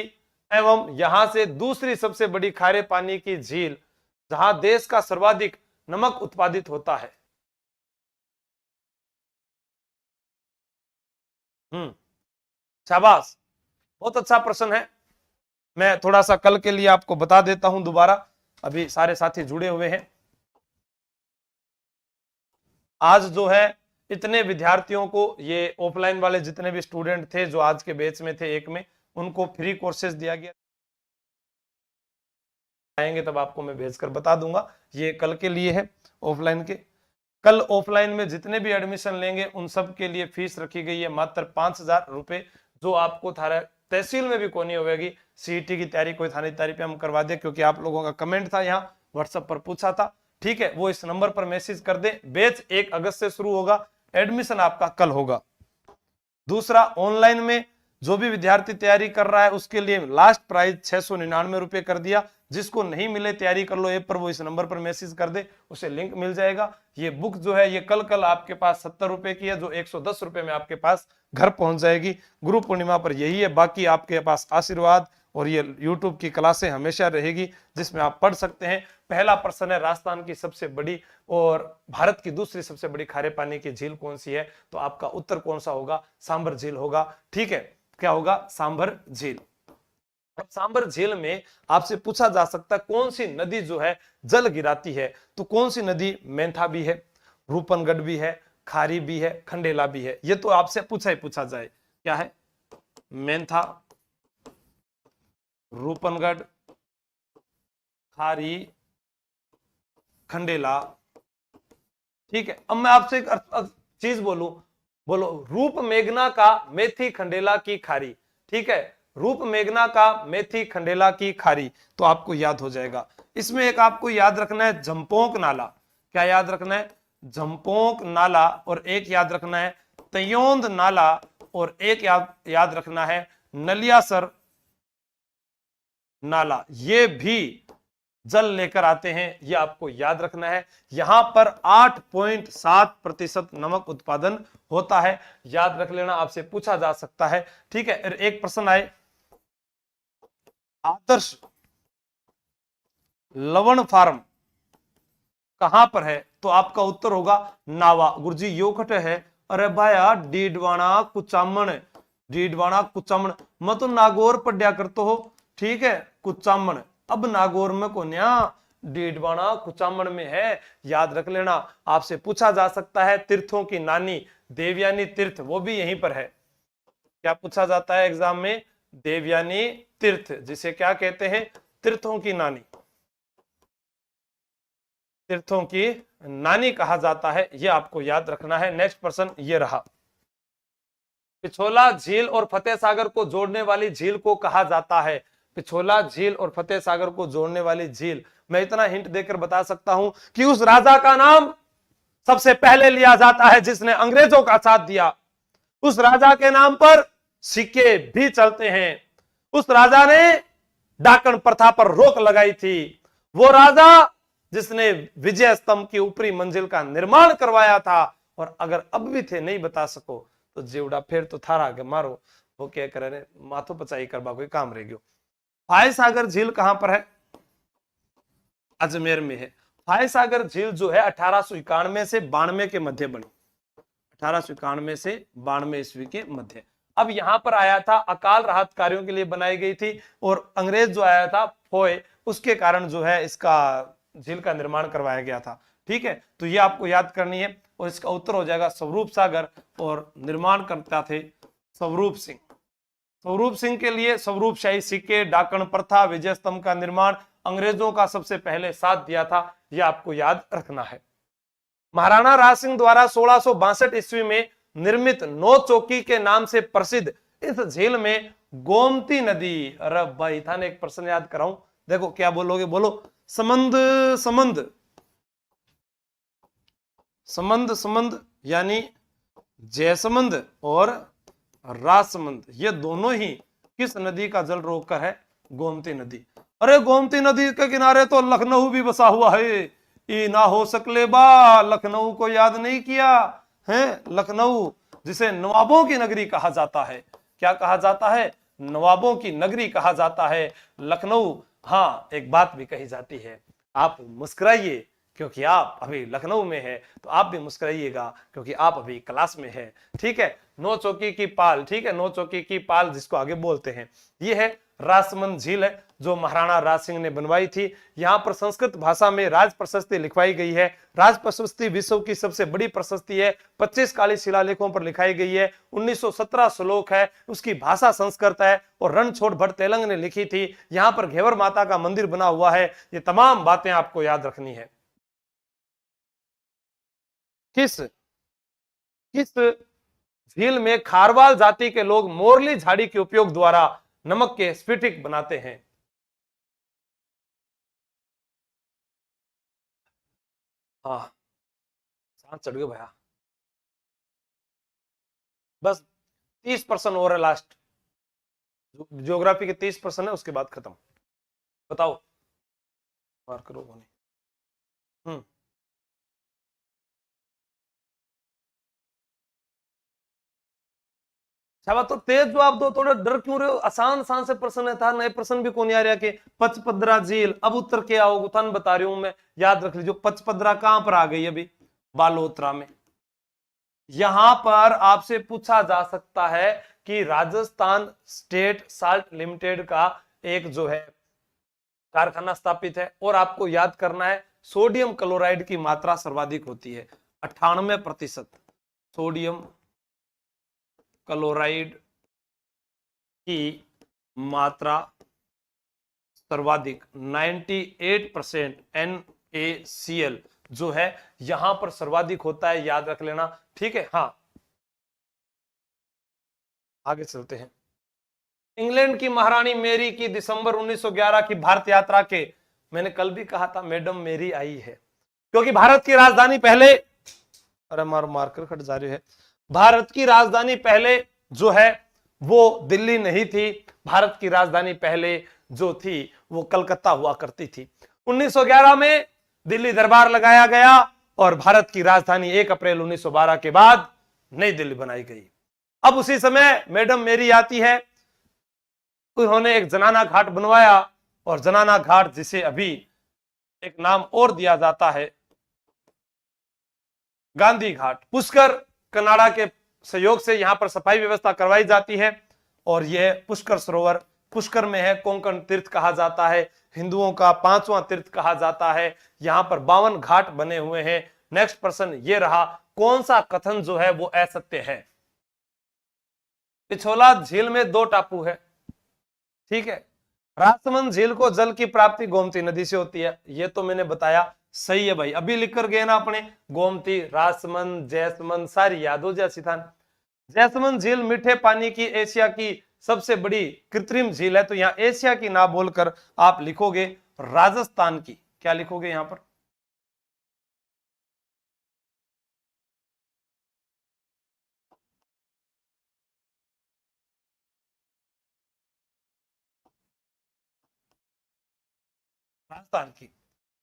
A: एवं यहां से दूसरी सबसे बड़ी खारे पानी की झील, जहां देश का सर्वाधिक नमक उत्पादित होता है। शाबाश, बहुत अच्छा प्रश्न है। मैं थोड़ा सा कल के लिए आपको बता देता हूं दोबारा, अभी सारे साथी जुड़े हुए हैं। आज जो है इतने विद्यार्थियों को, ये ऑफलाइन वाले जितने भी स्टूडेंट थे जो आज के बैच में थे एक में, उनको फ्री कोर्सेज दिया गया। आएंगे तब आपको मैं भेजकर बता दूंगा, ये कल के लिए है ऑफलाइन के। कल ऑफलाइन में जितने भी एडमिशन लेंगे उन सब के लिए फीस रखी गई है मात्र 5,000 रुपए, जो आपको थारा तहसील में भी कोनी होगी। सीईटी की तैयारी कोई थाने तैयारी पे हम करवा दे, क्योंकि आप लोगों का कमेंट था यहाँ व्हाट्सएप पर पूछा था, ठीक है, वो इस नंबर पर मैसेज कर दे। बैच 1 अगस्त से शुरू होगा, एडमिशन आपका कल होगा। दूसरा, ऑनलाइन में जो भी विद्यार्थी तैयारी कर रहा है उसके लिए लास्ट प्राइस 699 रुपए कर दिया। जिसको नहीं मिले तैयारी कर लो ऐप पर, वो इस नंबर पर मैसेज कर दे, उसे लिंक मिल जाएगा। ये बुक जो है ये कल आपके पास 70 रुपए की है, जो 110 रुपए में आपके पास घर पहुंच जाएगी। गुरु पूर्णिमा पर यही है, बाकी आपके पास आशीर्वाद और ये यूट्यूब की क्लासें हमेशा रहेगी जिसमें आप पढ़ सकते हैं। पहला प्रश्न है, राजस्थान की सबसे बड़ी और भारत की दूसरी सबसे बड़ी खारे पानी की झील कौन सी है? तो आपका उत्तर कौन सा होगा? सांभर झील होगा, ठीक है, क्या होगा? सांभर झील। अब सांभर झील में आपसे पूछा जा सकता है कौन सी नदी जो है जल गिराती है? तो कौन सी नदी? मेंथा भी है, रूपनगढ़ भी है, खारी भी है, खंडेला भी है। ये तो आपसे पूछा ही पूछा जाए, क्या है? मेंथा, रूपनगढ़, खारी, खंडेला, ठीक है। अब मैं आपसे एक चीज बोलूं, बोलो, रूप मेघना का मेथी खंडेला की खारी, ठीक है, रूप मेघना का मेथी खंडेला की खारी, तो आपको याद हो जाएगा। इसमें एक आपको याद रखना है जंपोंक नाला, क्या याद रखना है? जंपोंक नाला, और एक याद रखना है तयोंद नाला, और एक याद रखना है नलियासर नाला। ये भी जल लेकर आते हैं, ये आपको याद रखना है। यहां पर 8.7% नमक उत्पादन होता है, याद रख लेना, आपसे पूछा जा सकता है, ठीक है। एक प्रश्न आए, आदर्श लवण फार्म कहां पर है? तो आपका उत्तर होगा नावा। गुरुजी यो खट है, अरे भाया डीडवाना कुचामन, डीडवाना कुचामन, मैं तो नागौर पढ़िया करते हो, ठीक है, कुचामन। अब नागौर में कोन्या, डीडवाना कुचामन में है, याद रख लेना। आपसे पूछा जा सकता है तीर्थों की नानी देवयानी तीर्थ, वो भी यहीं पर है। क्या पूछा जाता है एग्जाम में? देवयानी तीर्थ, जिसे क्या कहते हैं? तीर्थों की नानी, तीर्थों की नानी कहा जाता है, यह आपको याद रखना है। नेक्स्ट प्रश्न ये रहा, पिछोला झील और फतेह सागर को जोड़ने वाली झील को कहा जाता है? पिछोला झील और फतेह सागर को जोड़ने वाली झील, मैं इतना हिंट देकर बता सकता हूं कि उस राजा का नाम सबसे पहले लिया जाता है जिसने अंग्रेजों का साथ दिया। उस राजा के नाम पर सिक्के भी चलते हैं। उस राजा ने डाकन प्रथा पर रोक लगाई थी। वो राजा जिसने विजय स्तंभ की ऊपरी मंजिल का निर्माण करवाया था। और अगर अब भी थे नहीं बता सको तो जेवड़ा फिर तो थारा के मारो, वो क्या करे माथो पचाई करवा कोई काम रह गयो। फाय सागर झील कहां पर है? अजमेर में है। फाय सागर झील जो है 1891 से 92 के मध्य बनी, 1891 से 92 ईस्वी के मध्य। अब यहां पर आया था अकाल राहत कार्यों के लिए बनाई गई थी, और अंग्रेज जो आया था फोय, उसके कारण जो है इसका झील का निर्माण करवाया गया था। ठीक है, तो ये आपको याद करनी है। और इसका उत्तर हो जाएगा स्वरूप सागर, और निर्माण करता थे स्वरूप सिंह। स्वरूप सिंह के लिए स्वरूप शाही सिक्के, डाकण प्रथा, विजय स्तंभ का निर्माण अंग्रेजों का सबसे पहले साथ दिया था, यह आपको याद रखना है। महाराणा राज सिंह द्वारा 1662 ईस्वी में निर्मित नौ चौकी के नाम से प्रसिद्ध इस झील में गोमती नदी, अरे भाई थाने एक प्रश्न याद कराऊं, देखो क्या बोलोगे, बोलो। समंद समंद समंद समंद यानी जयसमंद और राजसमंद, ये दोनों ही किस नदी का जल रोककर है? गोमती नदी। अरे गोमती नदी के किनारे तो लखनऊ भी बसा हुआ है, ई ना हो सकले बा, लखनऊ को याद नहीं किया है। लखनऊ जिसे नवाबों की नगरी कहा जाता है, क्या कहा जाता है? नवाबों की नगरी कहा जाता है लखनऊ। हाँ, एक बात भी कही जाती है, आप मुस्कुराइए क्योंकि आप अभी लखनऊ में है, तो आप भी मुस्कुराइएगा क्योंकि आप अभी क्लास में है। ठीक है, नौ चौकी की पाल, ठीक है, नौ चौकी की पाल जिसको आगे बोलते हैं, ये है राजसमंद झील है जो महाराणा राज सिंह ने बनवाई थी। यहां पर संस्कृत भाषा में राज प्रशस्ति लिखवाई गई है। राज प्रशस्ति विश्व की सबसे बड़ी प्रशस्ति है, 25 काली शिलालेखों पर लिखाई गई है, 1917 श्लोक है, उसकी भाषा संस्कृत है, और रणछोड़ भट्ट तेलंग ने लिखी थी। यहां पर घेवर माता का मंदिर बना हुआ है। ये तमाम बातें आपको याद रखनी है। किस किस झील में खारवाल जाति के लोग मोरली झाड़ी के उपयोग द्वारा नमक के स्फटिक बनाते हैं? हाँ, सांस चढ़ गया भैया। बस 30% और है लास्ट, ज्योग्राफी के 30% है, उसके बाद खत्म। बताओ, मार करो नहीं। हम्म शाबाश, तो तेज जवाब दो, थोड़ा डर क्यों रहे हो? आसान आसान से प्रश्न है था, नए प्रश्न भी कौन आ रहा के। पचपदरा झील, अब उत्तर क्या होगा थान बता रही हूं मैं, याद रख लीजिए। पचपदरा कहां पर आ गई अभी? बालोतरा में। यहां पर आपसे पूछा जा सकता है कि राजस्थान स्टेट साल्ट लिमिटेड का एक जो है कारखाना स्थापित है, और आपको याद करना है सोडियम क्लोराइड की मात्रा सर्वाधिक होती है, 98% सोडियम क्लोराइड की मात्रा सर्वाधिक, 98% NaCl जो है यहां पर सर्वाधिक होता है, याद रख लेना। ठीक है, हाँ आगे चलते हैं। इंग्लैंड की महारानी मेरी की दिसंबर 1911 की भारत यात्रा के, मैंने कल भी कहा था मैडम मेरी आई है, क्योंकि भारत की राजधानी पहले, अरे मार्कर खट जा रही है, भारत की राजधानी पहले जो है वो दिल्ली नहीं थी, भारत की राजधानी पहले जो थी वो कलकत्ता हुआ करती थी। 1911 में दिल्ली दरबार लगाया गया और भारत की राजधानी 1 अप्रैल 1912 के बाद नई दिल्ली बनाई गई। अब उसी समय मैडम मेरी आती है, उन्होंने एक जनाना घाट बनवाया, और जनाना घाट जिसे अभी एक नाम और दिया जाता है गांधी घाट। पुष्कर कनाडा के सहयोग से यहां पर सफाई व्यवस्था करवाई जाती है, और यह पुष्कर सरोवर पुष्कर में है, कोंकण तीर्थ कहा जाता है, हिंदुओं का 5वां तीर्थ कहा जाता है। यहां पर 52 घाट बने हुए हैं। नेक्स्ट प्रश्न ये रहा, कौन सा कथन जो है वो असत्य है? पिछोला झील में 2 टापू है, ठीक है। राजसमंद झील को जल की प्राप्ति गोमती नदी से होती है, ये तो मैंने बताया, सही है भाई। अभी लिख कर गए ना अपने, गोमती, राजसमंद, जयसमंद सारी याद हो जाए सीधा। जयसमंद झील मीठे पानी की एशिया की सबसे बड़ी कृत्रिम झील है, तो यहां एशिया की ना बोलकर आप लिखोगे राजस्थान की। क्या लिखोगे यहां पर? राजस्थान की।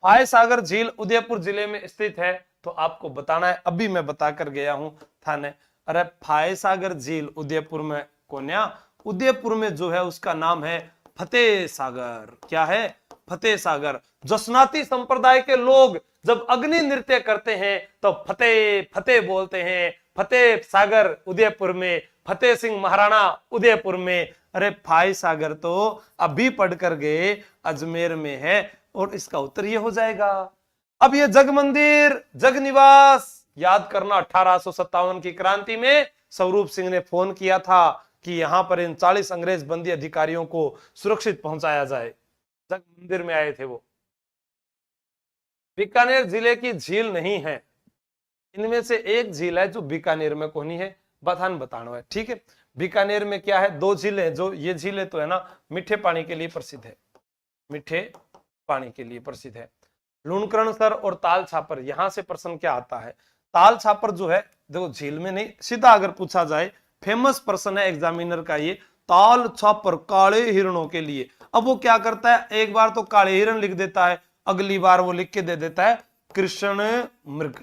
A: फाय सागर झील उदयपुर जिले में स्थित है, तो आपको बताना है, अभी मैं बता कर गया हूं थाने। अरे फाय सागर झील उदयपुर में कोन्या, उदयपुर में जो है उसका नाम है फतेह सागर। क्या है? फतेह सागर। जसनाती संप्रदाय के लोग जब अग्नि नृत्य करते हैं तो फतेह फतेह बोलते हैं। फतेह सागर उदयपुर में, फतेह सिंह महाराणा उदयपुर में। अरे फाय सागर तो अभी पढ़ कर गए, अजमेर में है, और इसका उत्तर ये हो जाएगा। अब ये जग मंदिर, जग निवास याद करना, 1857 की क्रांति में स्वरूप सिंह ने फोन किया था कि यहां पर इन 40 अंग्रेज बंदी अधिकारियों को सुरक्षित पहुंचाया जाए। जग मंदिर में आए थे वो। बीकानेर जिले की झील नहीं है, इनमें से एक झील है जो बीकानेर में कोनी है, बथान बताना है। ठीक है, बीकानेर में क्या है? दो झीलें, जो ये झीलें तो है ना मीठे पानी के लिए प्रसिद्ध है, मीठे पानी के लिए प्रसिद्ध है। लूणकरणसर और ताल छापर, यहां से प्रश्न क्या आता है? ताल छापर जो है, देखो झील में नहीं, सीधा अगर पूछा जाए, फेमस प्रश्न है एग्जामिनर का ये, ताल छापर काले हिरणों के लिए। अब वो क्या करता है, एक बार तो काले हिरण लिख देता है, अगली बार वो लिख के दे देता है कृष्ण मृग,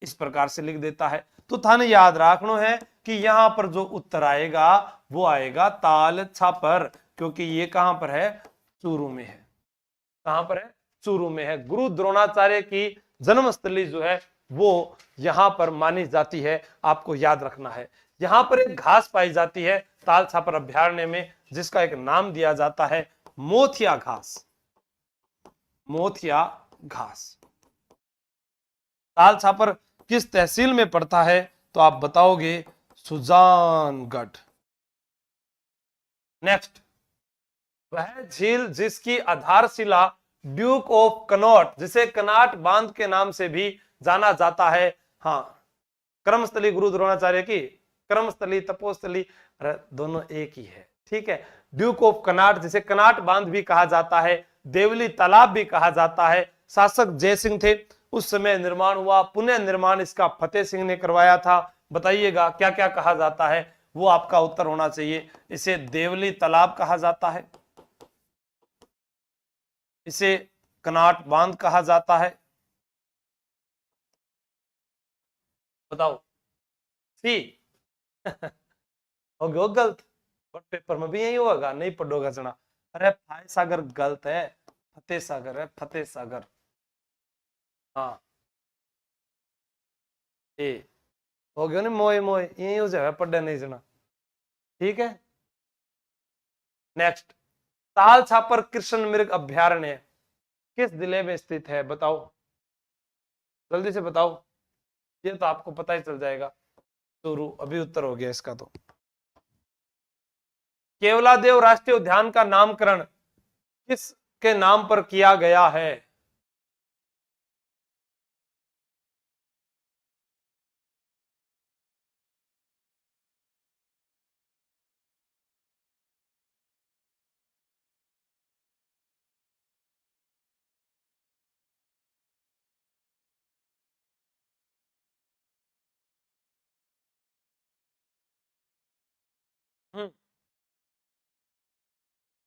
A: इस प्रकार से लिख देता है। तो थाने याद रखना है कि यहां पर जो उत्तर आएगा वो आएगा ताल छापर, क्योंकि ये कहां पर है? चूरू में है। कहां पर है? चूरू में है। गुरु द्रोणाचार्य की जन्मस्थली जो है वो यहां पर मानी जाती है, आपको याद रखना है। यहां पर एक घास पाई जाती है ताल छापर अभ्यारण्य में, जिसका एक नाम दिया जाता है मोथिया घास। मोथिया घास। ताल छापर किस तहसील में पड़ता है? तो आप बताओगे सुजानगढ़। नेक्स्ट, वह झील जिसकी आधारशिला ड्यूक ऑफ कनॉट, जिसे कनाट बांध के नाम से भी जाना जाता है। हाँ, कर्मस्थली गुरु द्रोणाचार्य की, कर्मस्थली तपोस्थली, दोनों एक ही है। ठीक है, ड्यूक ऑफ कनाट, जिसे कनाट बांध भी कहा जाता है, देवली तालाब भी कहा जाता है। शासक जय सिंह थे, उस समय निर्माण हुआ। पुनः निर्माण इसका फतेह सिंह ने करवाया था। बताइएगा क्या क्या कहा जाता है, वो आपका उत्तर होना चाहिए। इसे देवली तालाब कहा जाता है, इसे कनाट बांध कहा जाता है। बताओ सी हो गया गलत, बट पेपर में भी यही होगा, नहीं पढ़ोगा जना। अरे फाय सागर गलत है, फतेह सागर है, फतेह सागर। हाँ, ए हो गया ना, मोए मोए यही हो जाएगा, पढ़े नहीं जना। ठीक है, नेक्स्ट, ताल छापर कृष्ण मृग अभ्यारण्य किस जिले में स्थित है? बताओ, जल्दी से बताओ, ये तो आपको पता ही चल जाएगा। चूरू, अभी उत्तर हो गया इसका। तो केवलादेव राष्ट्रीय उद्यान का नामकरण किस के नाम पर किया गया है?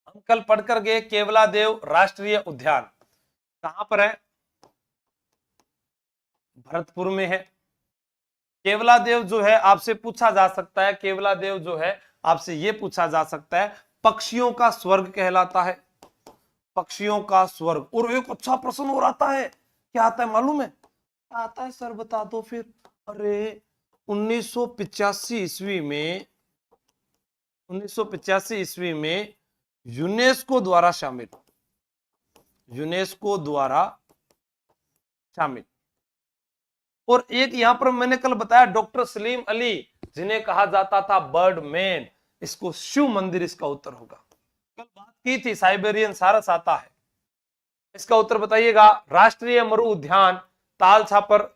A: हम कल पढ़कर गए केवलादेव राष्ट्रीय उद्यान कहां पर है? भरतपुर में है। केवलादेव जो है आपसे पूछा जा सकता है, केवलादेव जो है आपसे ये पूछा जा सकता है, पक्षियों का स्वर्ग कहलाता है, पक्षियों का स्वर्ग। और एक अच्छा प्रश्न और आता है, क्या आता है मालूम है? आता है सर बता दो फिर। अरे 1985 ईस्वी में, 1985 ईस्वी में यूनेस्को द्वारा शामिल, यूनेस्को द्वारा शामिल। और एक यहां पर मैंने कल बताया डॉक्टर सलीम अली, जिन्हें कहा जाता था बर्ड मैन, इसको शिव मंदिर इसका उत्तर होगा। कल बात की थी, साइबेरियन सारस आता है, इसका उत्तर बताइएगा। राष्ट्रीय मरु उद्यान ताल छापर,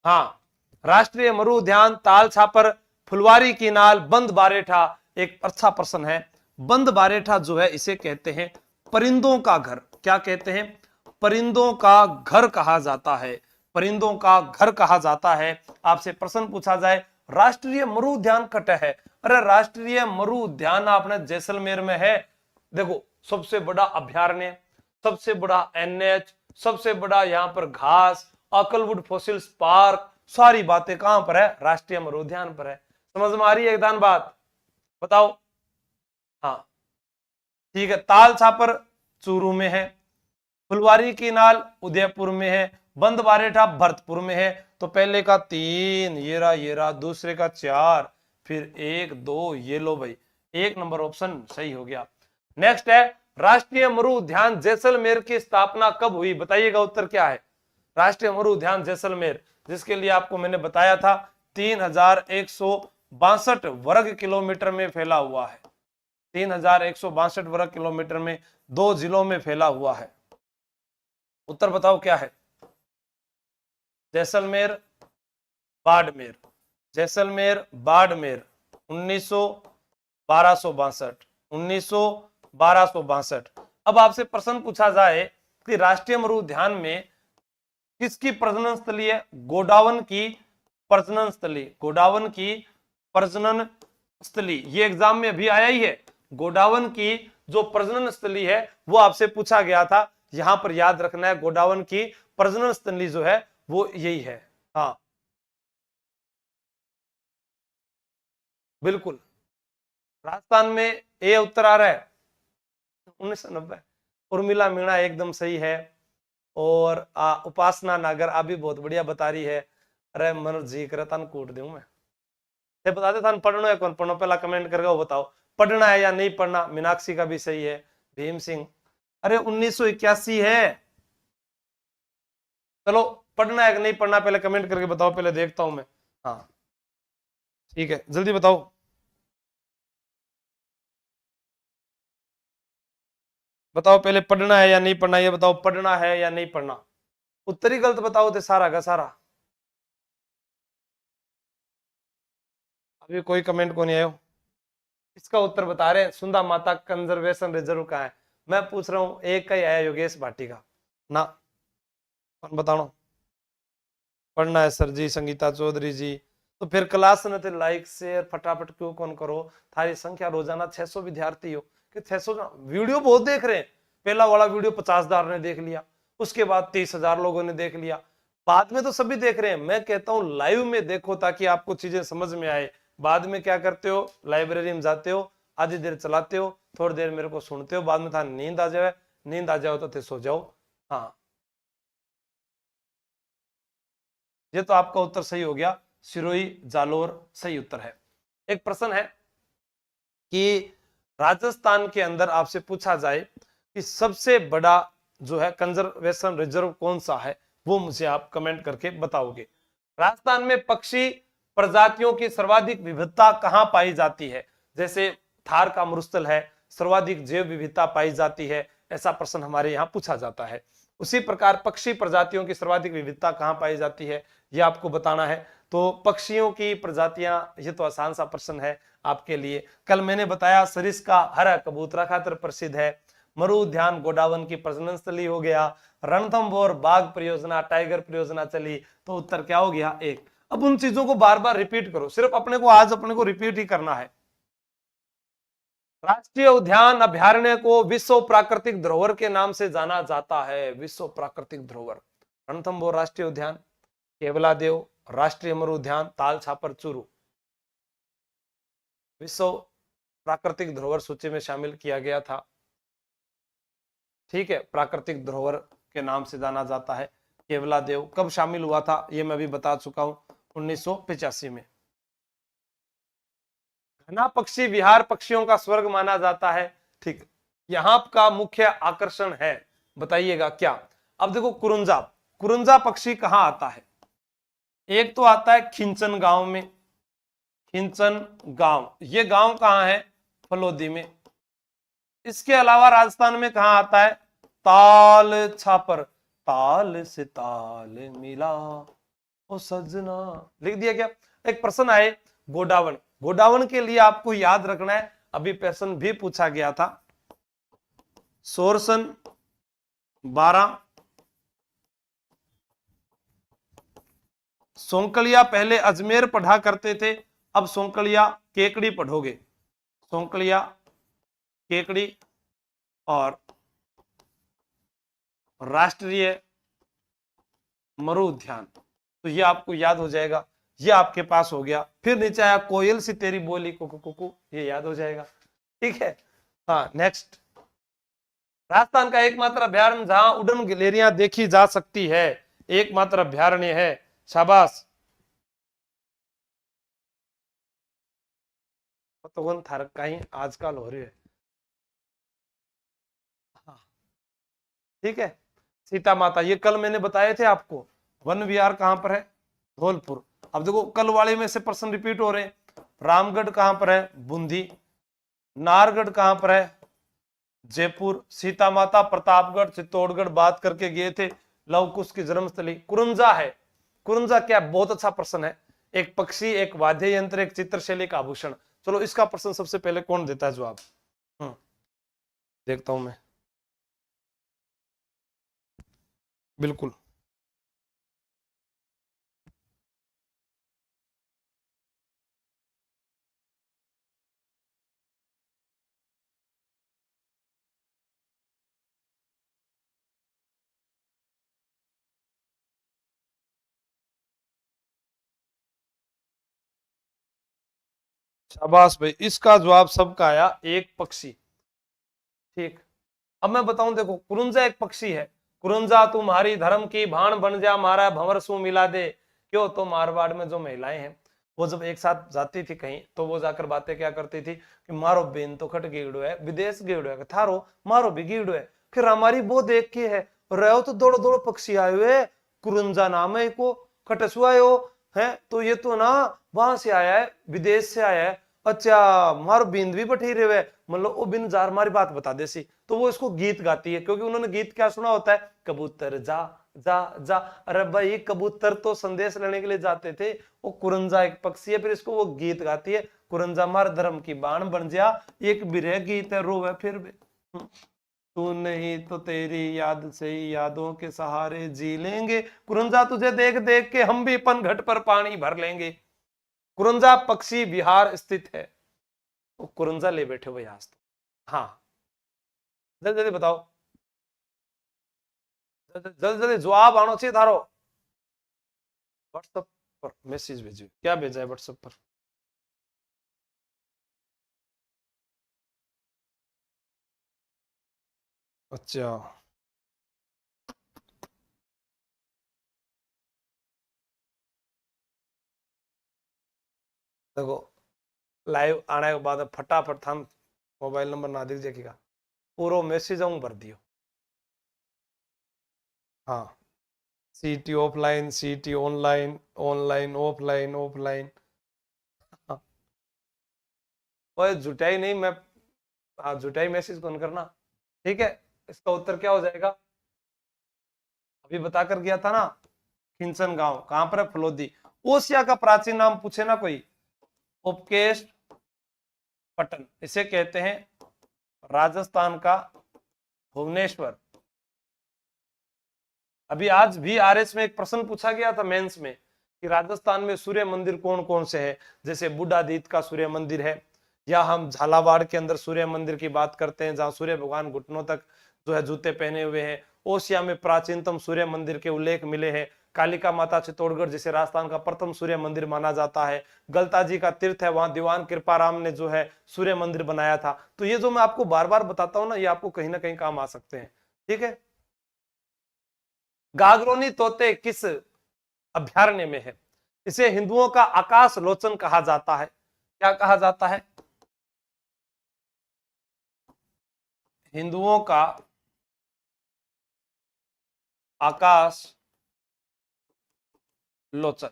A: हाँ, राष्ट्रीय मरु उद्यान ताल छापर, फुलवारी कीनाल, बंद बारेठा। एक अच्छा प्रश्न है, बंद बारेठा जो है इसे कहते हैं परिंदों का घर। क्या कहते हैं? परिंदों का घर कहा जाता है, परिंदों का घर कहा जाता है। आपसे प्रश्न पूछा जाए राष्ट्रीय मरु उद्यान कट है, अरे राष्ट्रीय मरु उद्यान आपने जैसलमेर में है, देखो सबसे बड़ा अभयारण्य, सबसे बड़ा एनएच, सबसे बड़ा यहाँ पर घास, अकलवुड फॉसिल्स पार्क, सारी बातें कहां पर है? राष्ट्रीय अमर उद्यान पर है। समझ में आ रही है एकदम बात? बताओ। हाँ ठीक है। ताल छापर चूरू में है, फुलवारी की नाल उदयपुर में है, बंद बारेठा भरतपुर में है। तो पहले का 3, ये रहा, दूसरे का 4, फिर 1 2, ये लो भाई, 1 नंबर ऑप्शन सही हो गया। नेक्स्ट है राष्ट्रीय मरु उद्यान जैसलमेर की स्थापना कब हुई? बताइएगा उत्तर क्या है? राष्ट्रीय मरु उद्यान जैसलमेर, जिसके लिए आपको मैंने बताया था 3162 वर्ग किलोमीटर में फैला हुआ है। 3162 वर्ग किलोमीटर में 2 जिलों में फैला हुआ है। उत्तर बताओ क्या है? जैसलमेर बाड़मेर, जैसलमेर बाड़मेर 1262। अब आपसे प्रश्न पूछा जाए कि राष्ट्रीय मरु उद्यान में किसकी प्रजनन स्थली है? गोडावन की प्रजनन स्थली, गोडावन की प्रजनन स्थली, ये एग्जाम में अभी आया ही है। गोडावन की जो प्रजनन स्थली है वो आपसे पूछा गया था। यहां पर याद रखना है गोडावन की प्रजनन स्थली जो है वो यही है। हाँ बिल्कुल, राजस्थान में ए उत्तर आ रहा है 1990। उर्मिला मीणा एकदम सही है। और उपासना नागर आप भी बहुत बढ़िया बता रही है। अरे मनोज जी कर तन कूट दूं मैं, ये बता दे थान पढ़ना है कौन पढ़ना, पहला कमेंट करके वो बताओ पढ़ना है या नहीं पढ़ना। मीनाक्षी का भी सही है। भीम सिंह, अरे 1981 है। चलो पढ़ना है कि नहीं पढ़ना पहले कमेंट करके बताओ, पहले देखता हूं मैं। हाँ ठीक है, जल्दी बताओ। बताओ पहले पढ़ना है या नहीं पढ़ना, ये बताओ पढ़ना है या नहीं पढ़ना। उत्तर ही गलत बताओ तो सारा का सारा। अभी कोई कमेंट को नहीं आयो। इसका उत्तर बता रहे हैं सुंदा माता कंजर्वेशन रिजर्व कहाँ है। मैं पूछ रहा हूं, एक का ही आया योगेश भाटी का ना, बताओ। पढ़ना है सर जी, संगीता चौधरी जी। तो फिर क्लास ने तो लाइक शेयर फटाफट क्यों कौन करो। थारी संख्या रोजाना 600 विद्यार्थी हो कि 600 वीडियो बहुत देख रहे हैं। पहला वाला वीडियो 50,000 ने देख लिया, उसके बाद 30,000 लोगों ने देख लिया, बाद में तो सभी देख रहे हैं। मैं कहता हूं लाइव में देखो ताकि आपको चीजें समझ में आए। बाद में क्या करते हो, लाइब्रेरी में जाते हो, आधी देर चलाते हो, थोड़ी देर मेरे को सुनते हो, बाद में था नींद आ जाए, नींद आ जाओ तो सो जाओ। हाँ ये तो आपका उत्तर सही हो गया, सिरोही जालोर सही उत्तर है। एक प्रश्न है कि राजस्थान के अंदर आपसे पूछा जाए कि सबसे बड़ा जो है कंजर्वेशन रिजर्व कौन सा है, वो मुझे आप कमेंट करके बताओगे। राजस्थान में पक्षी प्रजातियों की सर्वाधिक विविधता कहां पाई जाती है? जैसे थार का मरुस्थल है, सर्वाधिक जैव विविधता पाई जाती है, ऐसा प्रश्न हमारे यहाँ पूछा जाता है। उसी प्रकार पक्षी प्रजातियों की सर्वाधिक विविधता कहां पाई जाती है, यह आपको बताना है। तो पक्षियों की प्रजातियां, ये तो आसान सा प्रश्न है आपके लिए। कल मैंने बताया सरिस्का हरा कबूतरा खातर प्रसिद्ध है, मरु उद्यान गोडावन की प्रजनन स्थली हो गया, रणथंभौर बाघ परियोजना टाइगर परियोजना चली। तो उत्तर क्या हो गया? 1। अब उन चीजों को बार बार रिपीट करो, सिर्फ अपने को आज अपने को रिपीट ही करना है। राष्ट्रीय उद्यान अभयारण्य को विश्व प्राकृतिक धरोहर के नाम से जाना जाता है। विश्व प्राकृतिक धरोहर, रणथंभौर राष्ट्रीय उद्यान, केवलादेव राष्ट्रीय मरु उद्यान, ताल छापर चूरू विश्व प्राकृतिक धरोहर सूची में शामिल किया गया था। ठीक है, प्राकृतिक धरोहर के नाम से जाना जाता है। केवलादेव कब शामिल हुआ था ये मैं भी बता चुका हूं, 1985 में। घना पक्षी विहार पक्षियों का स्वर्ग माना जाता है। ठीक, यहां का मुख्य आकर्षण है, बताइएगा क्या। अब देखो कुरुंजा, कुरुंजा पक्षी कहां आता है? एक तो आता है खिंचन गांव में, खिंचन गांव, ये गांव कहां है? फलोदी में। इसके अलावा राजस्थान में कहां आता है? ताल छापर, ताल से ताल मिला ओ सजना, लिख दिया क्या? एक प्रश्न आए गोडावन, गोडावन के लिए आपको याद रखना है, अभी प्रश्न भी पूछा गया था। सोरसन 12, सोंकलिया पहले अजमेर पढ़ा करते थे, अब सोंकलिया केकड़ी पढ़ोगे। सोंकलिया केकड़ी और राष्ट्रीय मरु उद्यान। तो ये आपको याद हो जाएगा, ये आपके पास हो गया। फिर नीचे आया कोयल सी तेरी बोली कुकू कुकू, ये याद हो जाएगा। ठीक है, हाँ नेक्स्ट। राजस्थान का एकमात्र अभ्यारण्य जहां उड़न गिलहरियां देखी जा सकती है, एकमात्र अभ्यारण्य है। शाबाश। तो थारक कहीं आजकल हो रही है। हाँ, ठीक है। सीता माता, ये कल मैंने बताए थे आपको। वन विहार कहां पर है? धौलपुर। अब देखो कल वाले में से प्रश्न रिपीट हो रहे हैं। रामगढ़ कहां पर है? बूंदी। नाहरगढ़ कहां पर है? जयपुर। सीता माता प्रतापगढ़ चित्तौड़गढ़ बात करके गए थे। लव कुश की जन्मस्थली कुरुंजा है। कुरुंजा क्या? बहुत अच्छा प्रश्न है। एक पक्षी, एक वाद्य यंत्र, एक चित्रशैली, एक आभूषण। चलो इसका प्रश्न सबसे पहले कौन देता है जवाब? देखता हूं मैं। बिल्कुल। शाबाश भाई, इसका जवाब सबका आया, एक पक्षी। ठीक। अब मैं बताऊं, देखो कुरुंजा एक पक्षी है। कुरुंजा तुम्हारी धर्म की भाण बन जा, मारा भंवर सु मिला दे। क्यों? तो मारवाड़ में जो महिलाएं हैं, वो जब एक साथ जाती थी कहीं, तो वो जाकर बातें क्या करती थी कि मारो बेन तो खट गीड़ो है, विदेश गीड़ो है, थारो मारो भी गीड़ो है। फिर हमारी वो देख के है, रहो तो दौड़ो दौड़ो पक्षी आए हुए, कुरुंजा नाम है को, खटसुआयो है, तो ये तो ना वहां से आया है, विदेश से आया है। अच्छा, मारो बिंद भी बैठी रहे, मतलब वो बिन जार मारी बात बता दे सी। तो वो इसको गीत गाती है, क्योंकि उन्होंने गीत क्या सुना होता है? कबूतर जा जा जा। अरे भाई, कबूतर तो संदेश लेने के लिए जाते थे, वो कुरंजा एक पक्षी है, फिर इसको वो गीत गाती है, कुरंजा मार धर्म की बाण बन जा, एक बिरह गीत है रोवे फिर भी। तू नहीं तो तेरी याद से ही यादों के सहारे जी लेंगे, कुरंजा तुझे देख देख के हम भी पनघट पर पानी भर लेंगे। कुरंजा पक्षी बिहार स्थित है। वो कुरंजा ले बैठे हुए आज तो। हाँ, जल्दी जल्दी बताओ, जल्दी जल्दी जवाब आना चाहिए थारो। व्हाट्सएप पर मैसेज भेजिए, क्या भेजा है व्हाट्सएप पर? अच्छा, देखो लाइव आने के बाद फटाफट थाम मोबाइल नंबर ना दीजिए का पूरा मैसेज हूँ भर दियो। हाँ, सीटी ऑफलाइन, सीटी ऑनलाइन, ऑनलाइन ऑफलाइन, ऑफलाइन। हाँ, ओए जुटाई नहीं मैं। हाँ, जुटाई मैसेज कौन करना। ठीक है, इसका उत्तर क्या हो जाएगा? अभी बता कर गया था ना, खिंचन गांव कहां पर है? फलोदी। ओसिया का प्राचीन नाम पूछे ना कोई, उपकेश पटन, इसे कहते हैं राजस्थान का भुवनेश्वर। अभी आज भी आरएस में एक प्रश्न पूछा गया था मेंस में कि राजस्थान में सूर्य मंदिर कौन कौन से हैं। जैसे बूढ़ादीत का सूर्य मंदिर है, या हम झालावाड़ के अंदर सूर्य मंदिर की बात करते हैं जहां सूर्य भगवान घुटनों तक जो है जूते पहने हुए हैं। ओसिया में प्राचीनतम सूर्य मंदिर के उल्लेख मिले हैं। कालिका माता चित्तौड़गढ़ जिसे राजस्थान का प्रथम सूर्य मंदिर माना जाता है। गलता जी का तीर्थ है, वहां दीवान कृपाराम ने जो है सूर्य मंदिर बनाया था। तो ये जो मैं आपको बार बार बताता हूं ना, ये आपको कहीं ना कहीं काम आ सकते हैं। ठीक है। गागरोनी तोते किस अभ्यारण्य में है? इसे हिंदुओं का आकाश लोचन कहा जाता है। क्या कहा जाता है? हिंदुओं का आकाश लोचन।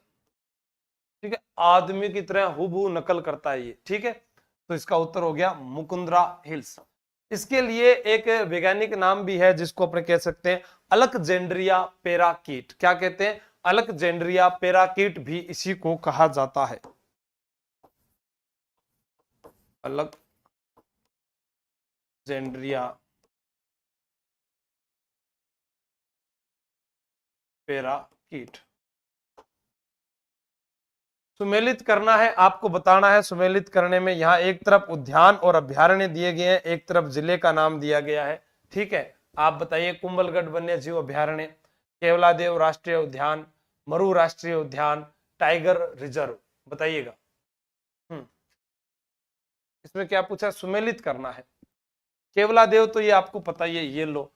A: ठीक है, आदमी की तरह हुबहू नकल करता है ये। ठीक है, तो इसका उत्तर हो गया मुकुंदरा हिल्स। इसके लिए एक वैज्ञानिक नाम भी है जिसको अपने कह सकते हैं अलेक्जेंड्रिया पेराकीट। क्या कहते हैं? अलेक्जेंड्रिया पेराकीट भी इसी को कहा जाता है। अलेक्जेंड्रिया पेराकीट। सुमेलित करना है, आपको बताना है। सुमेलित करने में यहाँ एक तरफ उद्यान और अभ्यारण्य दिए गए हैं, एक तरफ जिले का नाम दिया गया है। ठीक है, आप बताइए कुंभलगढ़ वन्य जीव अभ्यारण्य, केवलादेव राष्ट्रीय उद्यान, मरु राष्ट्रीय उद्यान, टाइगर रिजर्व, बताइएगा। इसमें क्या पूछा, सुमेलित करना है। केवलादेव तो ये आपको पता ही है, ये लो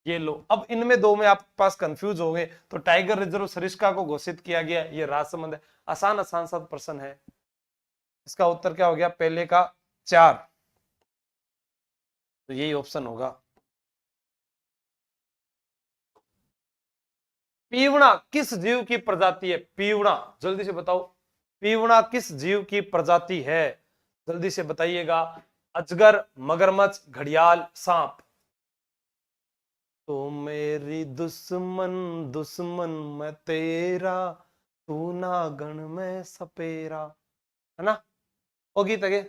A: ये लो। अब इनमें दो में आपके पास कंफ्यूज हो गए तो टाइगर रिजर्व सरिस्का को घोषित किया गया, ये राजसमंद है। आसान आसान सा प्रश्न है। इसका उत्तर क्या हो गया, पहले का 4, तो यही ऑप्शन होगा। पीवड़ा किस जीव की प्रजाति है, पीवड़ा, जल्दी से बताओ, पीवड़ा किस जीव की प्रजाति है, जल्दी से बताइएगा। अजगर, मगरमच्छ, घड़ियाल, सांप। तो मेरी दुश्मन दुश्मन मैं तेरा, तू ना गण में सपेरा, है ना, होगी तगे।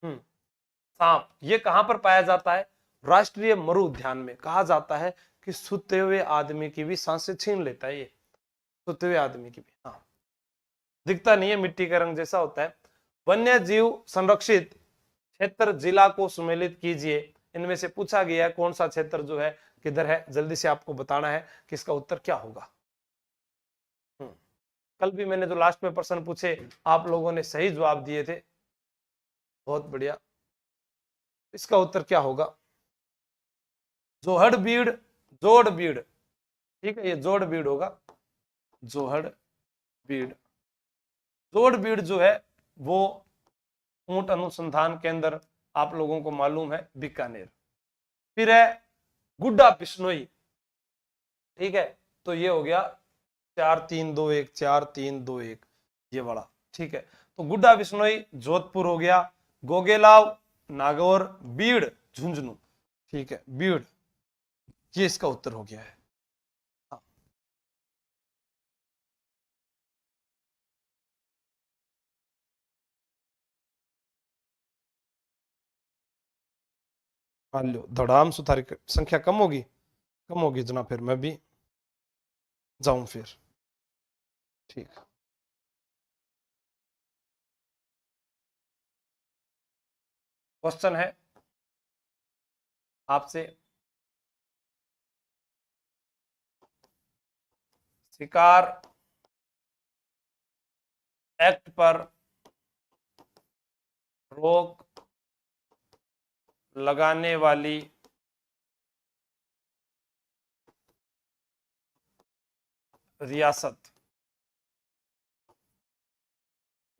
A: सांप ये कहां पर पाया जाता है, राष्ट्रीय मरु उद्यान में। कहा जाता है कि सोते हुए आदमी की भी सांसें छीन लेता है ये, सोते हुए आदमी की भी। हाँ, दिखता नहीं है, मिट्टी का रंग जैसा होता है। वन्य जीव संरक्षित क्षेत्र जिला को सुमेलित कीजिए। इनमें से पूछा गया है कौन सा क्षेत्र जो है किधर है, जल्दी से आपको बताना है कि इसका उत्तर क्या होगा। कल भी मैंने जो लास्ट में प्रश्न पूछे आप लोगों ने सही जवाब दिए थे, बहुत बढ़िया। इसका उत्तर क्या होगा, जोहड़ बीड़, जोड़ बीड़, ठीक है, ये जोड़ बीड़ होगा, जोहड़ बीड़। जोड़ बीड़ जो है वो ऊंट अनुसंधान केंद्र आप लोगों को मालूम है, बीकानेर। फिर है गुड्डा बिश्नोई, ठीक है, तो ये हो गया 4-3-2-1, 4-3-2-1 ये वाला, ठीक है। तो गुड्डा बिश्नोई जोधपुर हो गया, गोगेलाव नागौर, बीड़ झुंझुनू, ठीक है, बीड़, ये इसका उत्तर हो गया है। हाँ। मान लो धड़ाम सुधारी संख्या कम होगी जना, फिर मैं भी जाऊं फिर, ठीक। क्वेश्चन है आपसे, शिकार एक्ट पर रोक लगाने वाली रियासत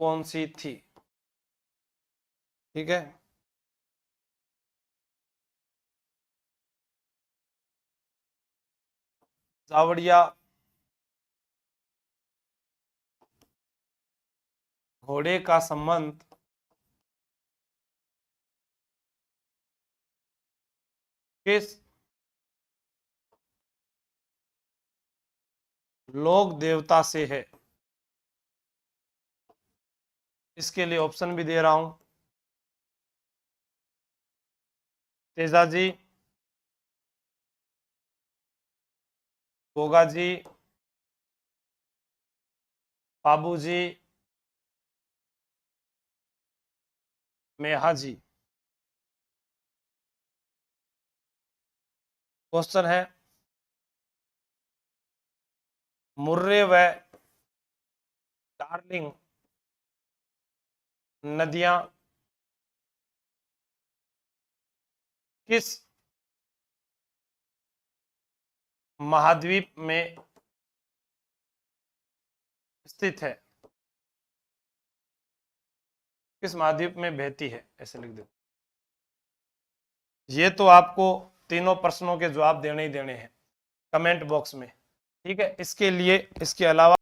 A: कौन सी थी, ठीक है। जावड़िया, घोड़े का संबंध किस लोक देवता से है, इसके लिए ऑप्शन भी दे रहा हूं। तेजा जी, गोगा जी, बाबू जी, मेहा जी। क्वेश्चन है मुर्रे व डार्लिंग नदियां किस महाद्वीप में स्थित है, किस महाद्वीप में बहती है, ऐसे लिख दो। ये तो आपको तीनों प्रश्नों के जवाब देने ही देने हैं कमेंट बॉक्स में, ठीक है। इसके लिए इसके अलावा